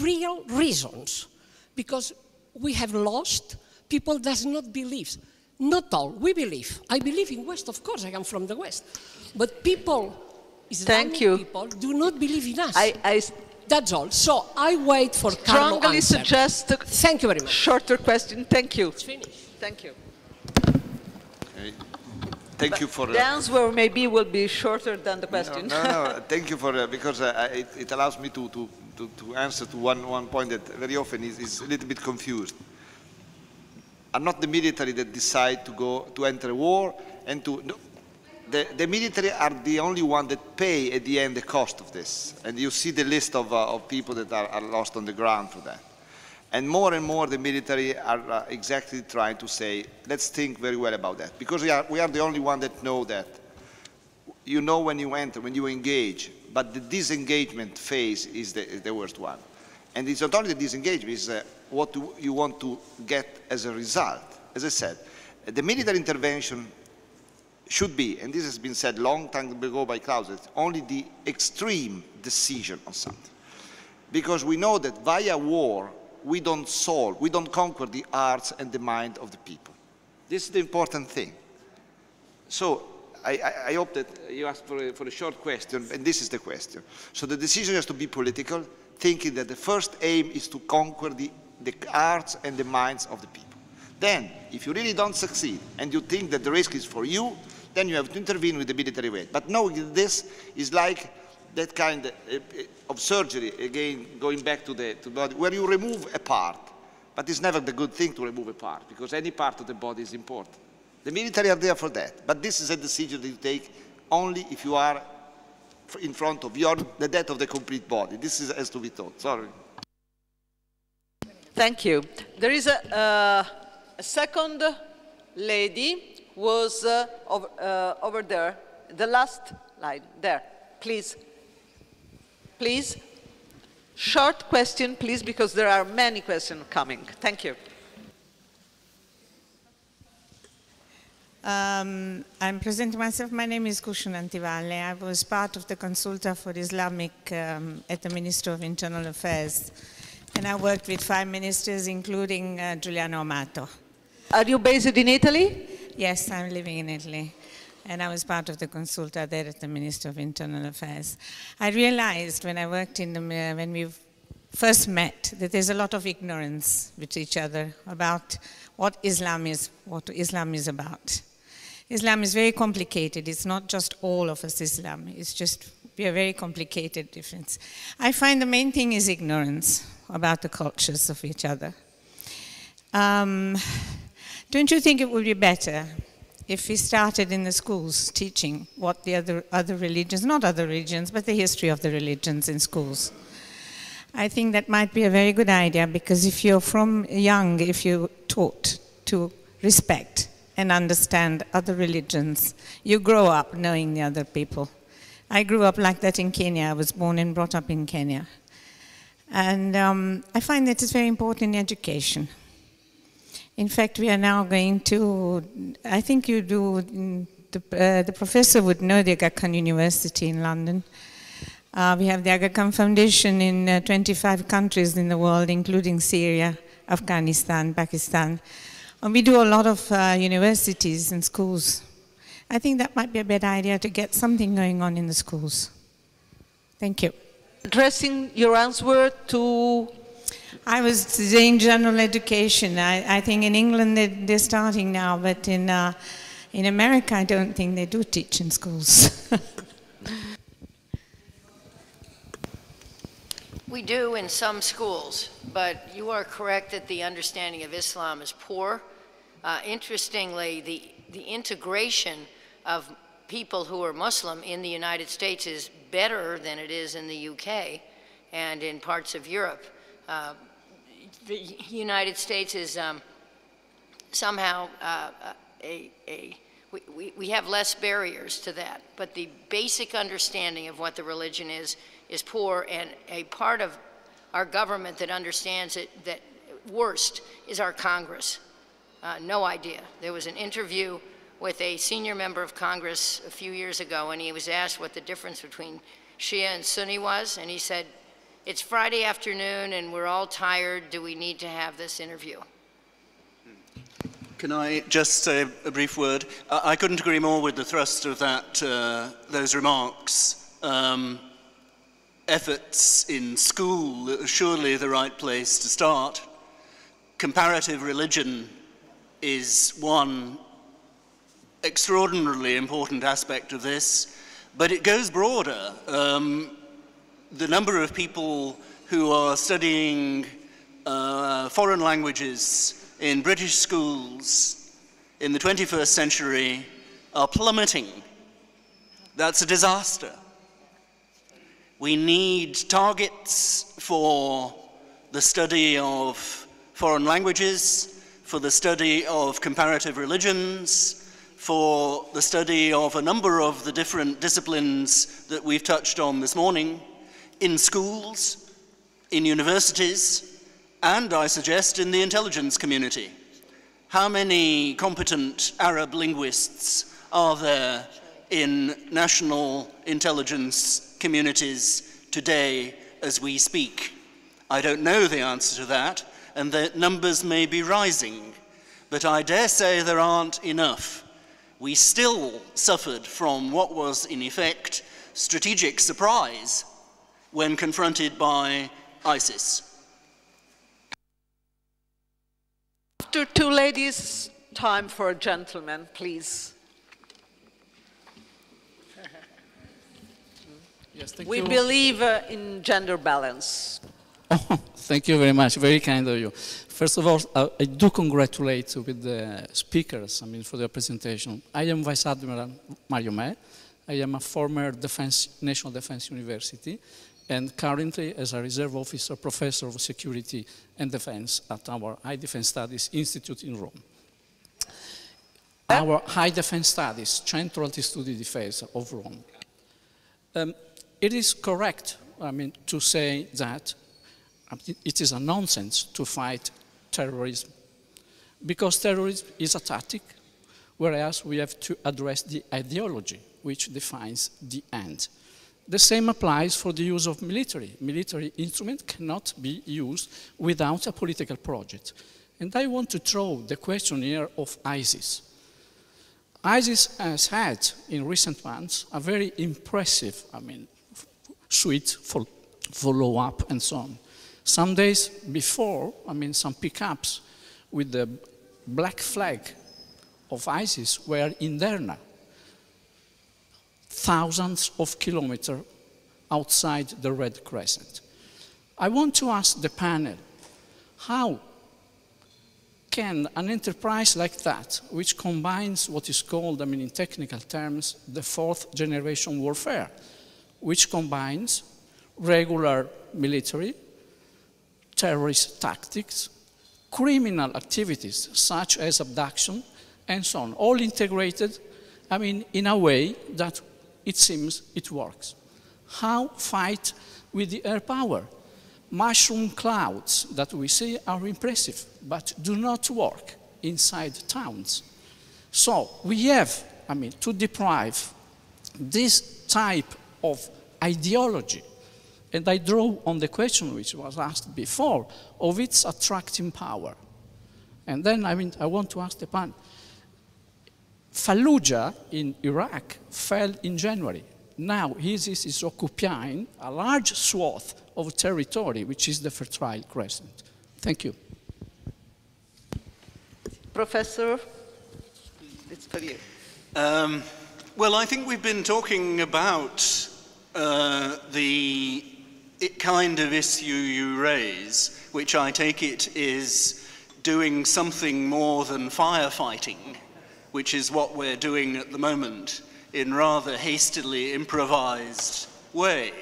real reasons, because we have lost. People does not believe. Not all, we believe. I believe in West, of course, I am from the West. But people, Islamic people, do not believe in us. That's all. So I wait for Carlo strongly answer. Suggest a Thank you very much. shorter question. Thank you. It's finished. Thank you. Okay. Thank you for... The answer maybe will be shorter than the question. No. Thank you for... because it allows me to answer to one point that very often is a little bit confused. Are not the military that decide to enter a war and to... No, the military are the only one that pay at the end the cost of this. And you see the list of people that are lost on the ground for that. And more the military are exactly trying to say, let's think very well about that. Because we are the only one that know that. You know when you enter, when you engage, but the disengagement phase is the worst one. And it's not only the disengagement, it's what you want to get as a result. As I said, the military intervention should be, and this has been said long time ago by Clausen, only the extreme decision on something. Because we know that via war, we don't conquer the hearts and the mind of the people. This is the important thing. So I hope that you asked for a short question, and this is the question. So the decision has to be political, thinking that the first aim is to conquer the the hearts and the minds of the people. Then, if you really don't succeed and you think that the risk is for you, then you have to intervene with the military way. But knowing this is like that kind of surgery, again, going back to the body, where you remove a part. But it's never the good thing to remove a part, because any part of the body is important. The military are there for that. But this is a decision that you take only if you are in front of the death of the complete body. This has to be taught. Sorry. Thank you. There is a second lady who was over there, the last line, there. Please. Please. Short question, please, because there are many questions coming. Thank you. I'm presenting myself. My name is Kushun Antivalle. I was part of the Consulta for Islamic at the Ministry of Internal Affairs. And I worked with 5 ministers, including Giuliano Amato. Are you based in Italy? Yes, I'm living in Italy. And I was part of the Consulta there at the Ministry of Internal Affairs. I realized when I worked in when we first met, that there's a lot of ignorance with each other about what Islam is about. Islam is very complicated. It's not just all of us Islam. It's just, we are very complicated difference. I find the main thing is ignorance about the cultures of each other. Don't you think it would be better if we started in the schools teaching what the other religions, not other religions, but the history of the religions in schools? I think that might be a very good idea, because if you're from young, if you're taught to respect and understand other religions, you grow up knowing the other people. I grew up like that in Kenya. I was born and brought up in Kenya. And I find that it's very important in education. In fact, we are now going to, I think you do, the professor would know the Aga Khan University in London. We have the Aga Khan Foundation in 25 countries in the world, including Syria, Afghanistan, Pakistan. And we do a lot of universities and schools. I think that might be a better idea to get something going on in the schools. Thank you. Addressing your answer to... I was saying general education. I think in England they're starting now, but in America I don't think they do teach in schools. We do in some schools, but you are correct that the understanding of Islam is poor. Interestingly, the integration of people who are Muslim in the United States is better than it is in the UK and in parts of Europe. The United States is somehow we have less barriers to that, but the basic understanding of what the religion is poor, and a part of our government that understands it that worst is our Congress. No idea. There was an interview with a senior member of Congress a few years ago, and he was asked what the difference between Shia and Sunni was, and he said, "It's Friday afternoon and we're all tired. Do we need to have this interview?" Can I just say a brief word? I couldn't agree more with the thrust of those remarks. Efforts in school are surely the right place to start. Comparative religion is one extraordinarily important aspect of this, but it goes broader. The number of people who are studying foreign languages in British schools in the 21st century are plummeting. That's a disaster. We need targets for the study of foreign languages, for the study of comparative religions, for the study of a number of the different disciplines that we've touched on this morning, in schools, in universities, and I suggest in the intelligence community. How many competent Arab linguists are there in national intelligence communities today as we speak? I don't know the answer to that, and the numbers may be rising, but I dare say there aren't enough. We still suffered from what was, in effect, strategic surprise when confronted by ISIS. After two ladies, time for a gentleman, please. Yes, thank We you. believe in gender balance. Oh, thank you very much. Very kind of you. First of all, I do congratulate with the speakers, for their presentation. I am Vice Admiral Mario Me. I am a former National Defense University, and currently as a reserve officer, professor of security and defense at our High Defense Studies Institute in Rome. Our High Defense Studies, Centro Alti Studi di Difesa of Rome. It is correct, to say that it is a nonsense to fight terrorism, because terrorism is a tactic, whereas we have to address the ideology which defines the end. The same applies for the use of military. Military instrument cannot be used without a political project. And I want to throw the question here of ISIS. ISIS has had, in recent months, a very impressive, suite for follow-up and so on. Some days before, some pickups with the black flag of ISIS were in Derna, thousands of kilometers outside the Red Crescent. I want to ask the panel, how can an enterprise like that, which combines what is called, in technical terms, the fourth generation warfare, which combines regular military, terrorist tactics, criminal activities such as abduction, and so on, all integrated, in a way that it seems it works. How fight with the air power? Mushroom clouds that we see are impressive, but do not work inside towns. So we have, to deprive this type of ideology, and I draw on the question which was asked before, of its attracting power. And then, I want to ask the panel, Fallujah in Iraq fell in January. Now ISIS is occupying a large swath of territory, which is the Fertile Crescent. Thank you. Professor, it's for you. Well, I think we've been talking about the kind of issue you raise, which I take it is doing something more than firefighting, which is what we're doing at the moment in rather hastily improvised way.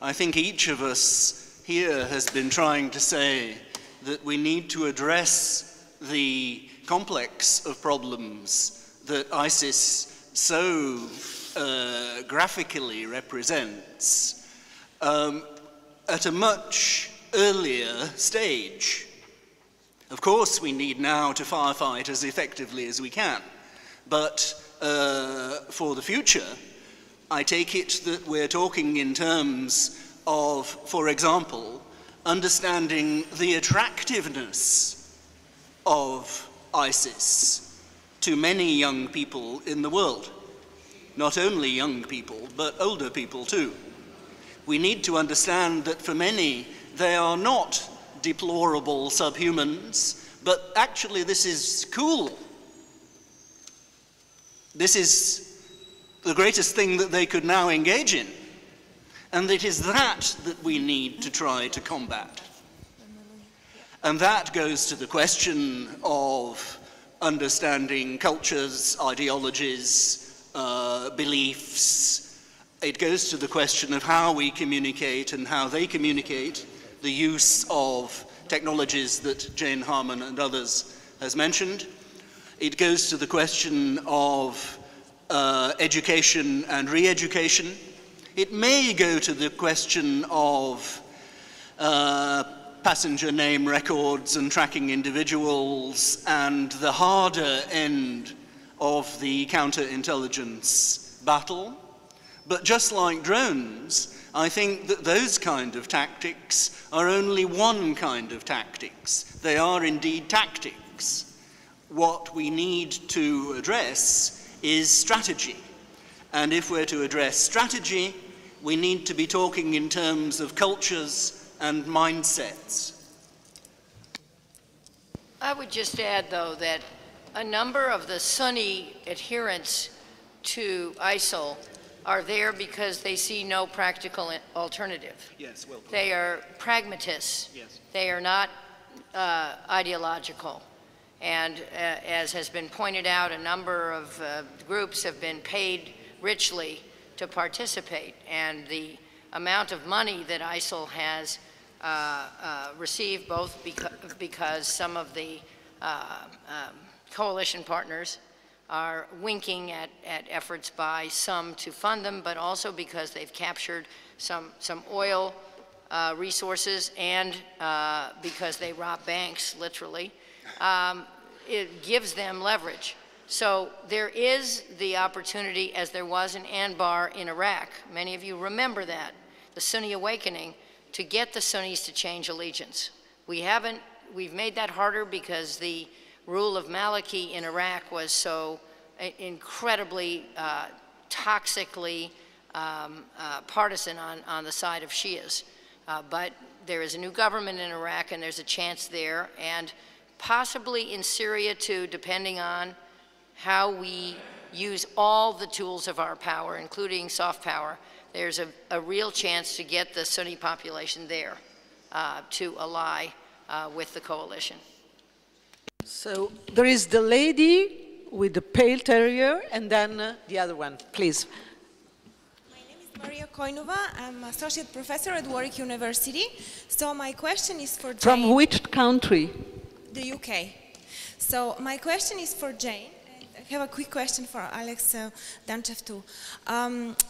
I think each of us here has been trying to say that we need to address the complex of problems that ISIS so graphically represents at a much earlier stage. Of course, we need now to firefight as effectively as we can, but for the future, I take it that we're talking in terms of, for example, understanding the attractiveness of ISIS to many young people in the world. Not only young people, but older people too. We need to understand that for many, they are not deplorable subhumans, but actually this is cool. This is the greatest thing that they could now engage in. And it is that that we need to try to combat. And that goes to the question of understanding cultures, ideologies, beliefs. It goes to the question of how we communicate and how they communicate, the use of technologies that Jane Harman and others has mentioned. It goes to the question of education and re-education. It may go to the question of passenger name records and tracking individuals and the harder end of the counterintelligence battle. But just like drones, I think that those kind of tactics are only one kind of tactics. They are indeed tactics. What we need to address is strategy. And if we're to address strategy, we need to be talking in terms of cultures and mindsets. I would just add, though, that a number of the Sunni adherents to ISIL are there because they see no practical alternative. Yes, well put. They are pragmatists. Yes. They are not ideological. And as has been pointed out, a number of groups have been paid richly to participate. And the amount of money that ISIL has received, both because some of the coalition partners are winking at efforts by some to fund them, but also because they've captured some oil resources and because they rob banks, literally, it gives them leverage. So there is the opportunity, as there was in Anbar in Iraq. Many of you remember that, the Sunni awakening, to get the Sunnis to change allegiance. We've made that harder because the rule of Maliki in Iraq was so incredibly toxically partisan on the side of Shias. But there is a new government in Iraq, and there's a chance there, and possibly in Syria too, depending on how we use all the tools of our power, including soft power. There's a real chance to get the Sunni population there to ally with the coalition. So there is the lady with the pale terrier, and then the other one, please. My name is Maria Koinova. I'm associate professor at Warwick University. So my question is for Jane. From which country? The UK. So my question is for Jane. I have a quick question for Alex Danchev too.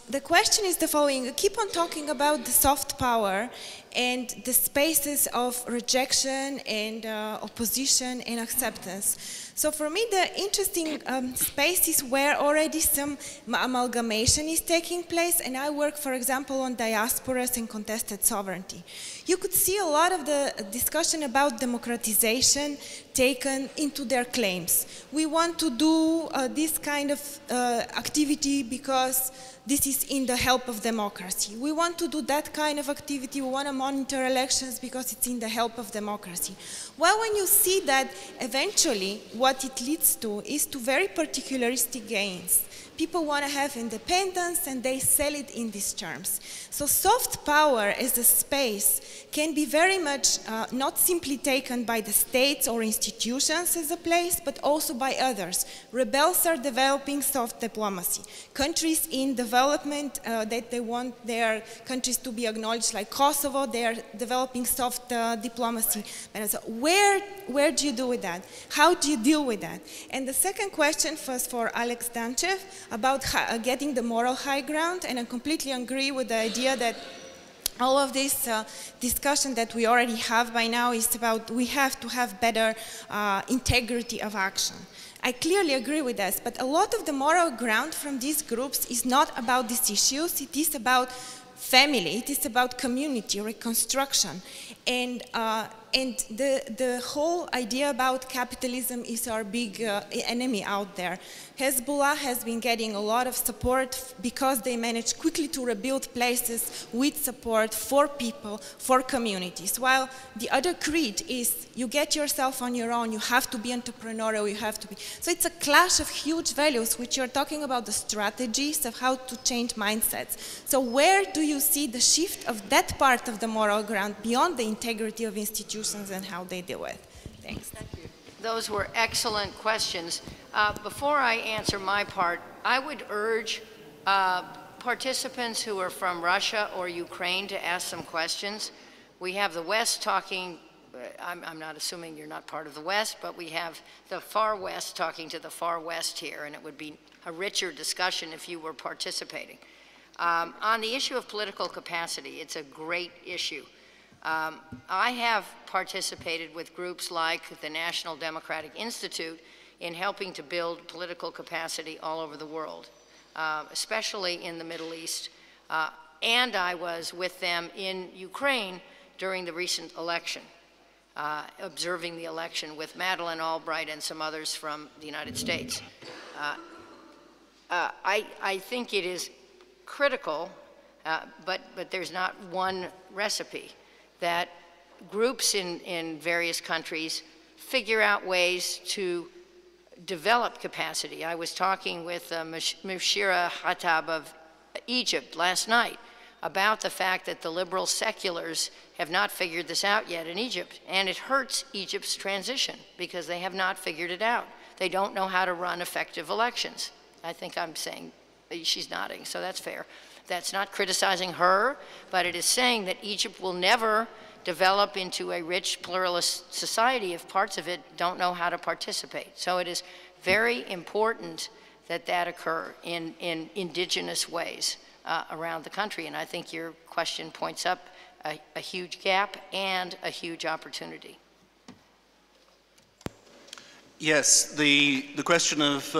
The question is the following. You keep on talking about the soft power and the spaces of rejection and opposition and acceptance. So for me, the interesting space is where already some amalgamation is taking place, and I work, for example, on diasporas and contested sovereignty. You could see a lot of the discussion about democratization taken into their claims. We want to do this kind of activity because this is in the help of democracy. We want to do that kind of activity. We want to monitor elections because it's in the help of democracy. Well, when you see that eventually what it leads to is to very particularistic gains. People want to have independence and they sell it in these terms. So soft power as a space can be very much not simply taken by the states or institutions as a place, but also by others. Rebels are developing soft diplomacy. Countries in development that they want their countries to be acknowledged, like Kosovo, they are developing soft diplomacy. So where do you do with that? How do you deal with that? And the second question was for Alex Danchev about getting the moral high ground, and I completely agree with the idea that all of this discussion that we already have by now is about we have to have better integrity of action. I clearly agree with this, but a lot of the moral ground from these groups is not about these issues. It is about family. It is about community, reconstruction. And the whole idea about capitalism is our big enemy out there. Hezbollah has been getting a lot of support because they managed quickly to rebuild places with support for people, for communities. While the other creed is you get yourself on your own, you have to be entrepreneurial, you have to be. So it's a clash of huge values, which you're talking about the strategies of how to change mindsets. So where do you see the shift of that part of the moral ground beyond the integrity of institutions and how they deal with? Thanks. Thank you. Those were excellent questions. Before I answer my part, I would urge participants who are from Russia or Ukraine to ask some questions. We have the West talking, I'm not assuming you're not part of the West, but we have the far West talking to the far West here, and it would be a richer discussion if you were participating. On the issue of political capacity, it's a great issue. I have participated with groups like the National Democratic Institute in helping to build political capacity all over the world, especially in the Middle East. And I was with them in Ukraine during the recent election, observing the election with Madeleine Albright and some others from the United States. I think it is critical, but there's not one recipe, that groups in various countries figure out ways to develop capacity. I was talking with Mushira Khattab of Egypt last night about the fact that the liberal seculars have not figured this out yet in Egypt, and it hurts Egypt's transition because they have not figured it out. They don't know how to run effective elections. I think I'm saying, she's nodding, so that's fair. That's not criticizing her, but it is saying that Egypt will never develop into a rich pluralist society if parts of it don't know how to participate. So it is very important that that occur in indigenous ways around the country. And I think your question points up a huge gap and a huge opportunity. Yes, the question of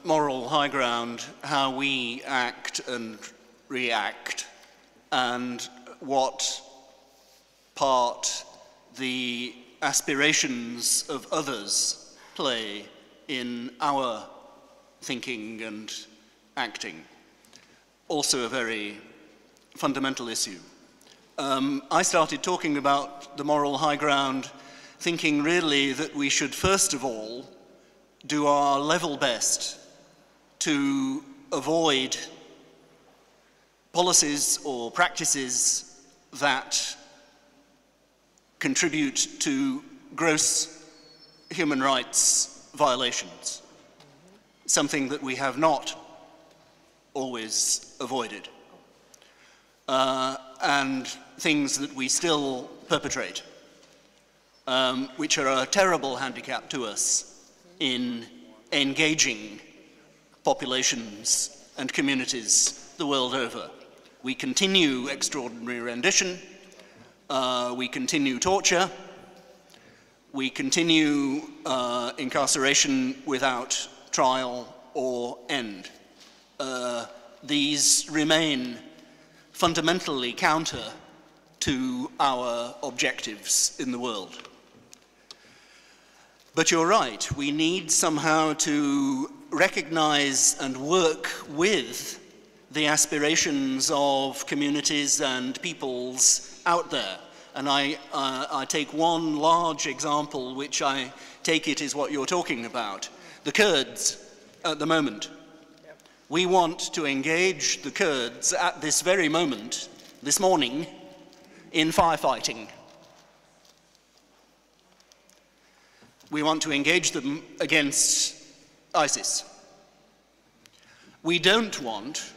moral high ground, how we act and react, and what part the aspirations of others play in our thinking and acting. Also a very fundamental issue. I started talking about the moral high ground thinking really that we should first of all do our level best to avoid policies or practices that contribute to gross human rights violations, something that we have not always avoided, and things that we still perpetrate, which are a terrible handicap to us in engaging populations and communities the world over. We continue extraordinary rendition, we continue torture, we continue incarceration without trial or end. These remain fundamentally counter to our objectives in the world. But you're right, we need somehow to recognize and work with the aspirations of communities and peoples out there. And I take one large example, which I take it is what you're talking about. The Kurds at the moment. We want to engage the Kurds at this very moment, this morning, in firefighting. We want to engage them against ISIS. We don't want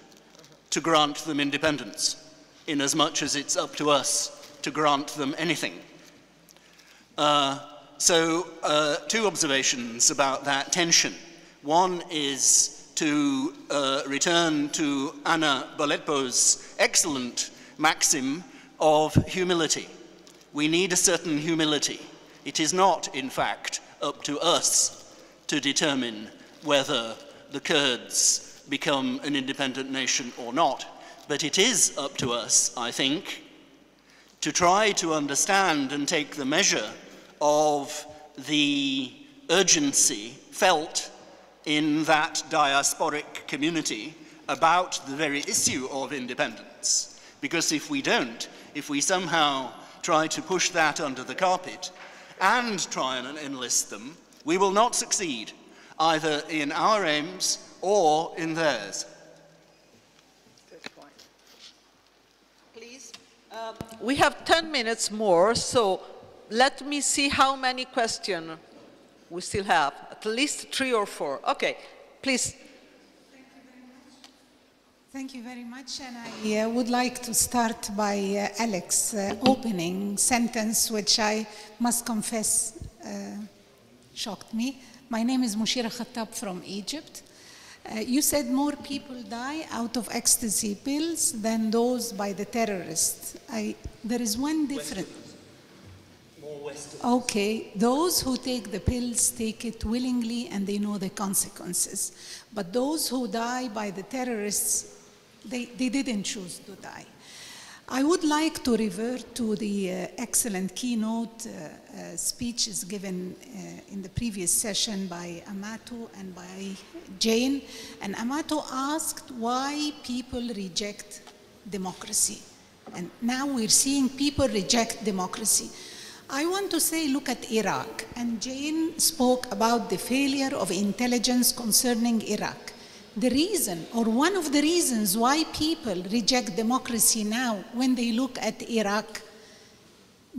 to grant them independence, in as much as it's up to us to grant them anything. Two observations about that tension. One is to return to Anna Boletpo's excellent maxim of humility. We need a certain humility. It is not, in fact, up to us to determine whether the Kurds become an independent nation or not, but it is up to us, I think, to try to understand and take the measure of the urgency felt in that diasporic community about the very issue of independence. Because if we don't, if we somehow try to push that under the carpet and try and enlist them, we will not succeed, either in our aims or in theirs. Good point. Please, we have 10 minutes more, so let me see how many questions we still have. At least 3 or 4. Okay, please. Thank you very much, and I would like to start by Alex's opening sentence, which I must confess shocked me. My name is Mushira Khattab from Egypt. You said more people die out of ecstasy pills than those by the terrorists. There is one difference. Okay, those who take the pills take it willingly and they know the consequences. But those who die by the terrorists, they didn't choose to die. I would like to revert to the excellent keynote speeches given in the previous session by Amato and by Jane. And Amato asked why people reject democracy. And now we're seeing people reject democracy. I want to say, look at Iraq. And Jane spoke about the failure of intelligence concerning Iraq. The reason, or one of the reasons why people reject democracy now when they look at Iraq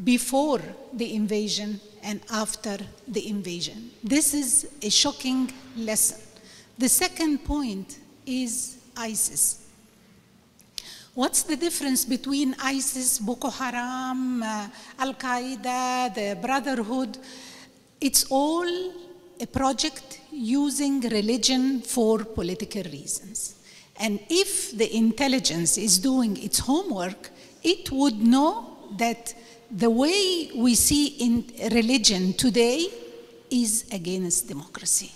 before the invasion and after the invasion. This is a shocking lesson. The second point is ISIS. What's the difference between ISIS, Boko Haram, Al-Qaeda, the Brotherhood? It's all a project using religion for political reasons. And if the intelligence is doing its homework, it would know that the way we see in religion today is against democracy.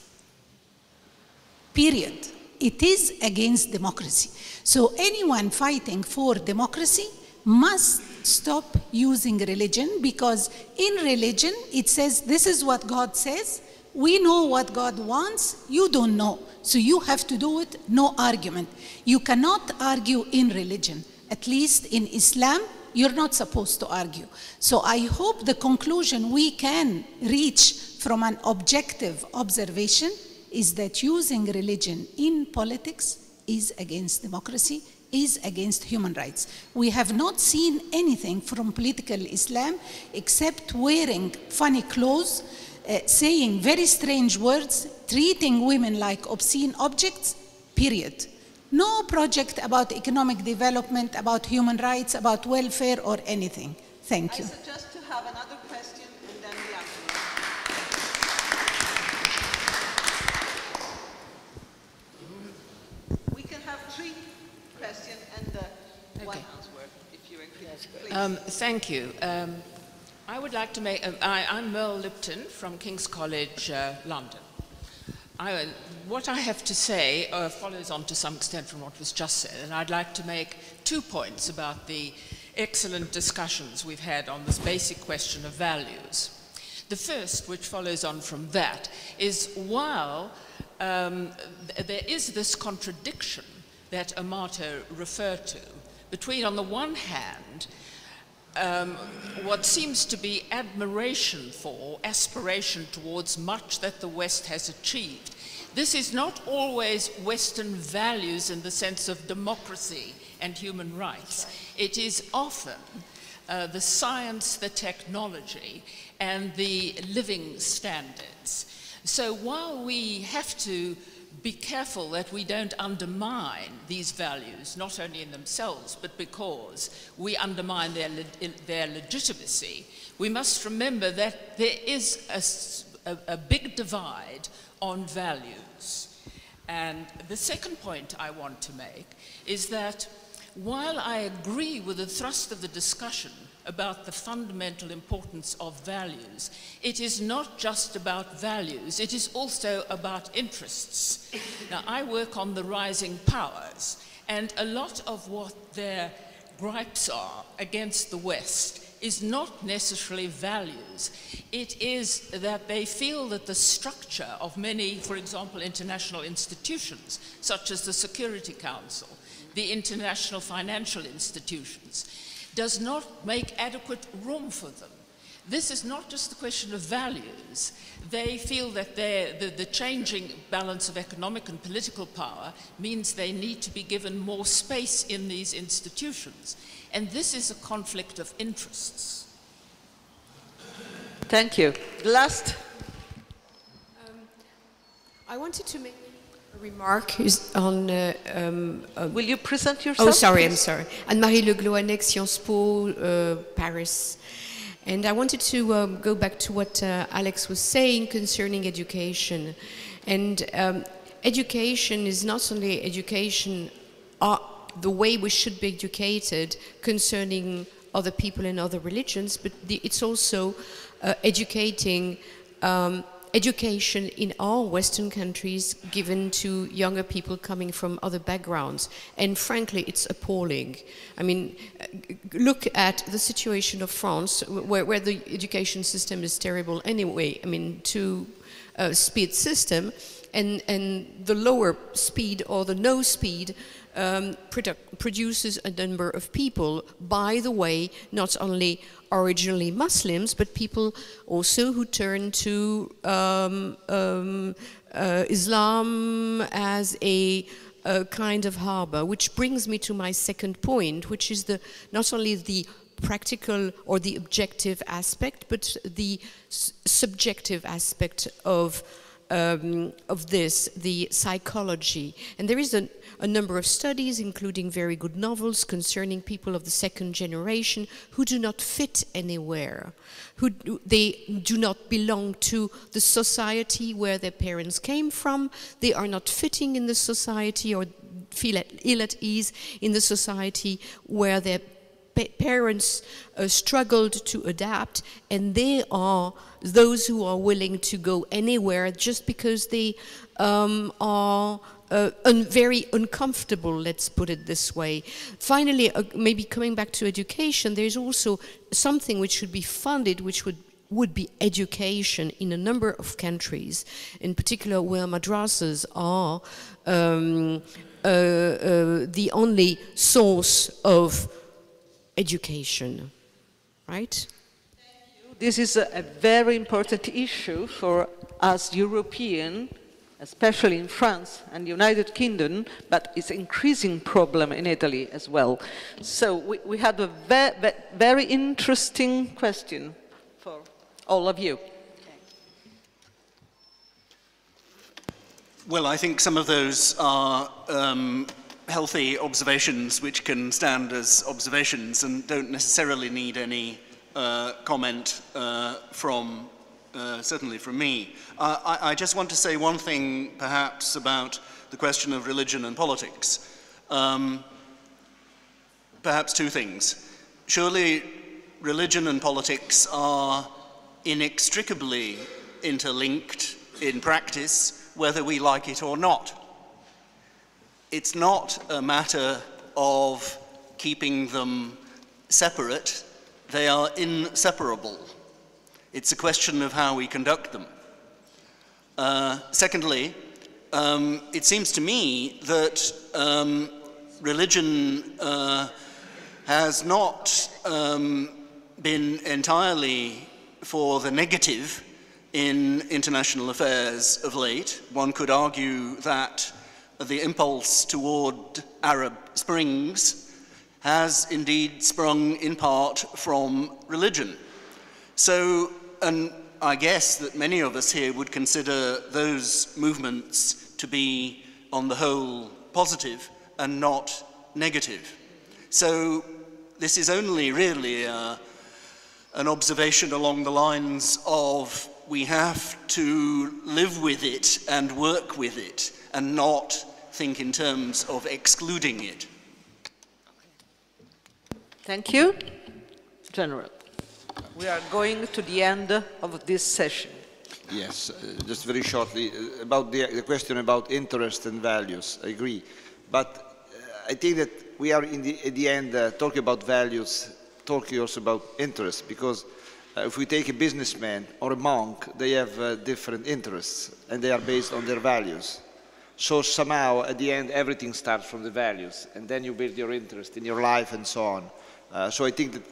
Period. It is against democracy. So anyone fighting for democracy must stop using religion, because in religion it says, this is what God says, we know what God wants, you don't know. So you have to do it, no argument. You cannot argue in religion. At least in Islam, you're not supposed to argue. So I hope the conclusion we can reach from an objective observation is that using religion in politics is against democracy, is against human rights. We have not seen anything from political Islam except wearing funny clothes, saying very strange words, treating women like obscene objects, period. No project about economic development, about human rights, about welfare or anything. Thank you. I suggest to have another question and then the answer. We can have 3 questions and one answer, if you agree. Please. Thank you. I would like to make, I'm Merle Lipton from King's College, London. What I have to say follows on to some extent from what was just said, and I'd like to make 2 points about the excellent discussions we've had on this basic question of values. The first, which follows on from that, is while there is this contradiction that Amato referred to between, on the one hand, what seems to be admiration for, aspiration towards much that the West has achieved. This is not always Western values in the sense of democracy and human rights. It is often the science, the technology, and the living standards. So while we have to be careful that we don't undermine these values, not only in themselves, but because we undermine their legitimacy, we must remember that there is a big divide on values. And the second point I want to make is that while I agree with the thrust of the discussion about the fundamental importance of values, it is not just about values, it is also about interests. Now, I work on the rising powers, and a lot of what their gripes are against the West is not necessarily values. It is that they feel that the structure of many, for example, international institutions, such as the Security Council, the international financial institutions, does not make adequate room for them. This is not just a question of values. They feel that the changing balance of economic and political power means they need to be given more space in these institutions. And this is a conflict of interests. Thank you. Last. I wanted to make a remark on... Will you present yourself? Oh, sorry, please? I'm sorry. Anne-Marie Le Gloanec, Sciences Po, Paris. And I wanted to go back to what Alex was saying concerning education. And education is not only education, the way we should be educated concerning other people and other religions, but it's also education in our Western countries given to younger people coming from other backgrounds. And frankly, it's appalling. I mean, look at the situation of France, where the education system is terrible anyway. I mean, two-speed system, and the lower speed or the no speed produces a number of people, by the way, not only originally Muslims, but people also who turn to Islam as a kind of harbor, which brings me to my second point, which is not only the practical or the objective aspect, but the subjective aspect of this, the psychology. And there is a number of studies, including very good novels, concerning people of the second generation who do not fit anywhere, they do not belong to the society where their parents came from, they are not fitting in the society or feel ill at ease in the society where their parents struggled to adapt, and they are those who are willing to go anywhere just because they are very uncomfortable, let's put it this way. Finally, maybe coming back to education, there's also something which should be funded, which would be education in a number of countries, in particular where madrasas are the only source of education, right? This is a very important issue for us Europeans, especially in France and the United Kingdom, but it's an increasing problem in Italy as well. So we had a very interesting question for all of you. Well, I think some of those are healthy observations which can stand as observations and don't necessarily need any comment from certainly from me. I just want to say one thing perhaps about the question of religion and politics. Perhaps two things. Surely religion and politics are inextricably interlinked in practice, whether we like it or not. It's not a matter of keeping them separate. They are inseparable. It's a question of how we conduct them. Secondly, it seems to me that religion has not been entirely for the negative in international affairs of late. One could argue that the impulse toward Arab Springs has indeed sprung in part from religion. So, and I guess that many of us here would consider those movements to be, on the whole, positive and not negative. So this is only really an observation along the lines of we have to live with it and work with it and not think in terms of excluding it. Thank you. General, we are going to the end of this session. Yes, just very shortly, about the question about interest and values, I agree. But I think that we are at the end talking about values, talking also about interest, because if we take a businessman or a monk, they have different interests, and they are based on their values. So somehow, at the end, everything starts from the values, and then you build your interest in your life and so on. So I think that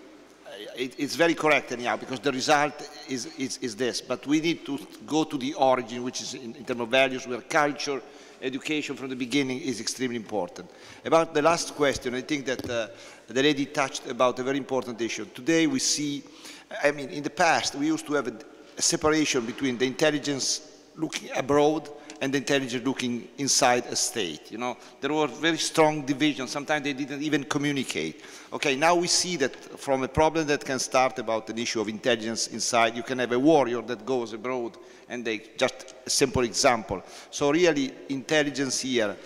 it's very correct anyhow, because the result is this. But we need to go to the origin, which is in terms of values, where culture, education from the beginning is extremely important. About the last question, I think that the lady touched about a very important issue. Today we see, I mean, in the past we used to have a separation between the intelligence looking abroad and the intelligence looking inside a state. You know, there were very strong divisions. Sometimes they didn't even communicate. Okay, now we see that from a problem that can start about an issue of intelligence inside, you can have a warrior that goes abroad, and they just a simple example. So really, intelligence here,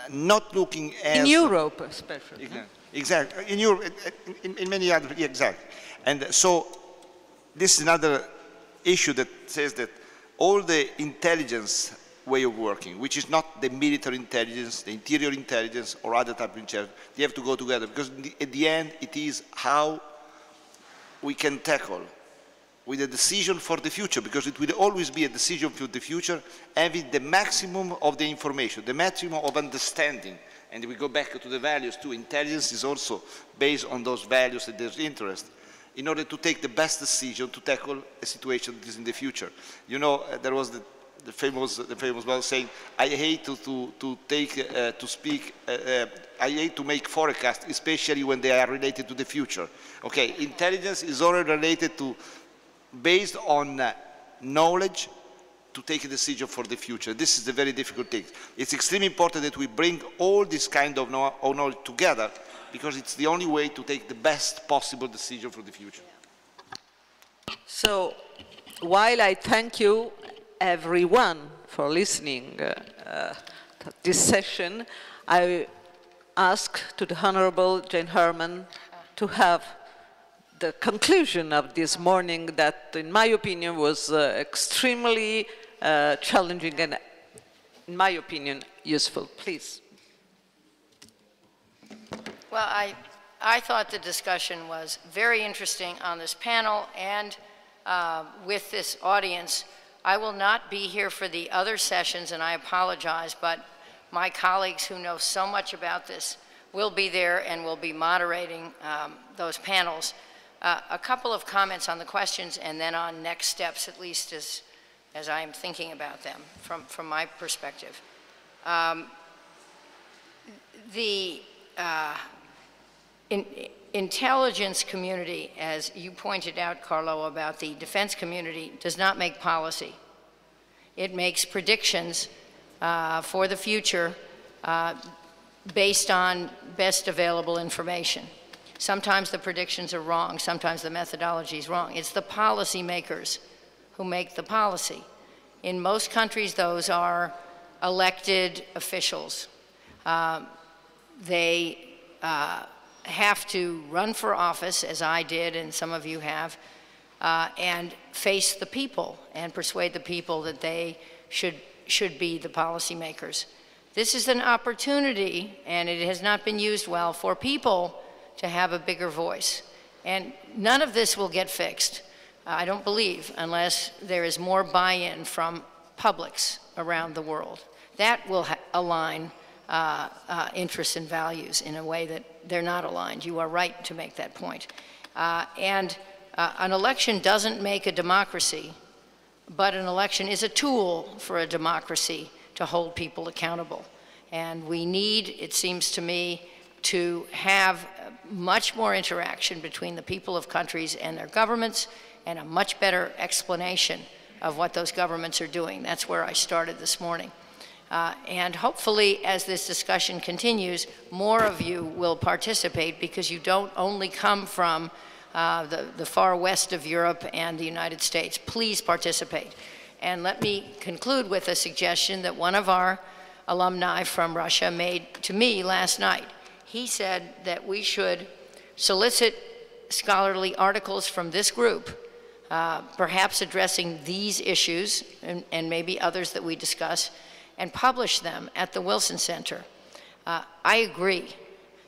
not looking as... In Europe, especially. Exactly. Exactly. In Europe, in many other, yeah, exactly. And so this is another issue that says that all the intelligence way of working, which is not the military intelligence, the interior intelligence, or other type of intelligence, they have to go together, because at the end it is how we can tackle with a decision for the future, because it will always be a decision for the future, having the maximum of the information, the maximum of understanding, And we go back to the values too. Intelligence is also based on those values and there's interest in order to take the best decision to tackle a situation that is in the future. You know, there was the famous one saying, I hate I hate to make forecasts, especially when they are related to the future. Okay, intelligence is only related to, based on knowledge, to take a decision for the future. This is the very difficult thing. It's extremely important that we bring all this kind of knowledge together, because it's the only way to take the best possible decision for the future. So, while I thank you, everyone, for listening to this session, I ask to the Honorable Jane Herman to have the conclusion of this morning that, in my opinion, was extremely challenging and, in my opinion, useful. Please. Well, I thought the discussion was very interesting on this panel and with this audience. I will not be here for the other sessions, and I apologize, but my colleagues who know so much about this will be there and will be moderating those panels. A couple of comments on the questions and then on next steps, at least as I am thinking about them from my perspective. The intelligence community, as you pointed out, Carlo, about the defense community, does not make policy. It makes predictions for the future based on best available information. Sometimes the predictions are wrong, sometimes the methodology is wrong. It's the policymakers who make the policy. In most countries, those are elected officials. They have to run for office, as I did and some of you have, and face the people and persuade the people that they should be the policymakers. This is an opportunity, and it has not been used well, for people to have a bigger voice. And none of this will get fixed, I don't believe, unless there is more buy-in from publics around the world. That will align interests and values in a way that they're not aligned. You are right to make that point. An election doesn't make a democracy, but an election is a tool for a democracy to hold people accountable. And we need, it seems to me, to have much more interaction between the people of countries and their governments, and a much better explanation of what those governments are doing. That's where I started this morning. And hopefully, as this discussion continues, more of you will participate, because you don't only come from the far west of Europe and the United States. Please participate. And let me conclude with a suggestion that one of our alumni from Russia made to me last night. He said that we should solicit scholarly articles from this group, perhaps addressing these issues and maybe others that we discuss, and publish them at the Wilson Center. I agree.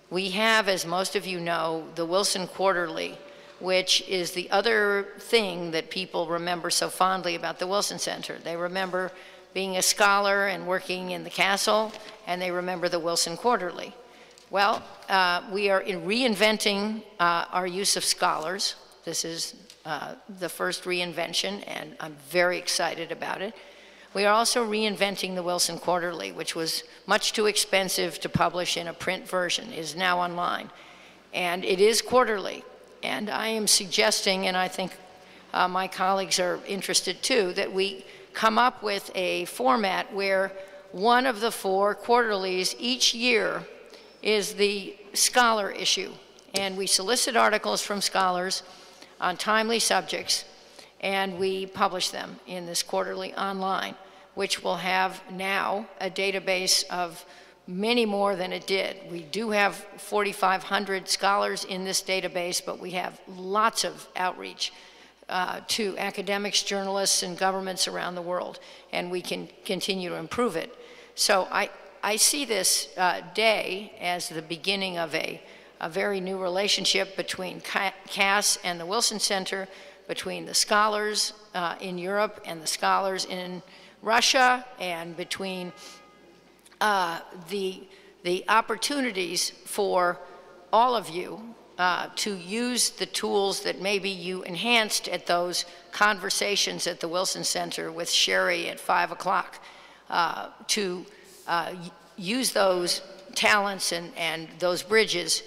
We have, as most of you know, the Wilson Quarterly, which is the other thing that people remember so fondly about the Wilson Center. They remember being a scholar and working in the castle, and they remember the Wilson Quarterly. Well, we are reinventing our use of scholars. This is the first reinvention, and I'm very excited about it. We are also reinventing the Wilson Quarterly, which was much too expensive to publish in a print version. It is now online. And it is quarterly. And I am suggesting, and I think my colleagues are interested too, that we come up with a format where one of the 4 quarterlies each year is the scholar issue. And we solicit articles from scholars on timely subjects, and we publish them in this quarterly online, which will have now a database of many more than it did. We do have 4,500 scholars in this database, but we have lots of outreach to academics, journalists, and governments around the world, and we can continue to improve it. So I see this day as the beginning of a very new relationship between CAS and the Wilson Center, between the scholars in Europe and the scholars in Russia, and between the the opportunities for all of you to use the tools that maybe you enhanced at those conversations at the Wilson Center with Sherry at 5 o'clock, to use those talents and those bridges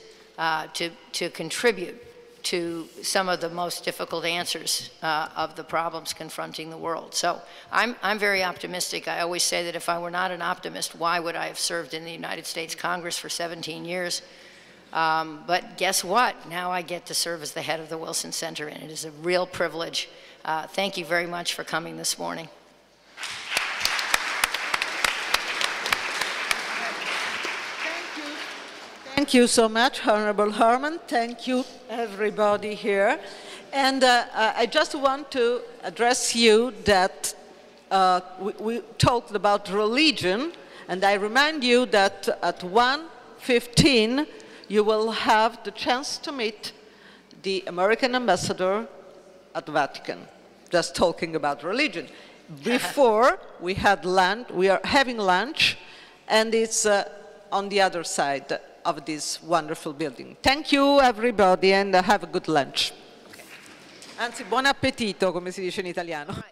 to contribute to some of the most difficult answers of the problems confronting the world. So I'm very optimistic. I always say that if I were not an optimist, why would I have served in the United States Congress for 17 years? But guess what? Now I get to serve as the head of the Wilson Center, and it is a real privilege. Thank you very much for coming this morning. Thank you so much, Honorable Herman. Thank you, everybody here. And I just want to address you that we talked about religion, and I remind you that at 1:15 you will have the chance to meet the American ambassador at the Vatican, just talking about religion. Before we had lunch, we are having lunch, and it's on the other side of this wonderful building. Thank you, everybody, and have a good lunch. Okay. Anzi, buon appetito, come si dice in italiano.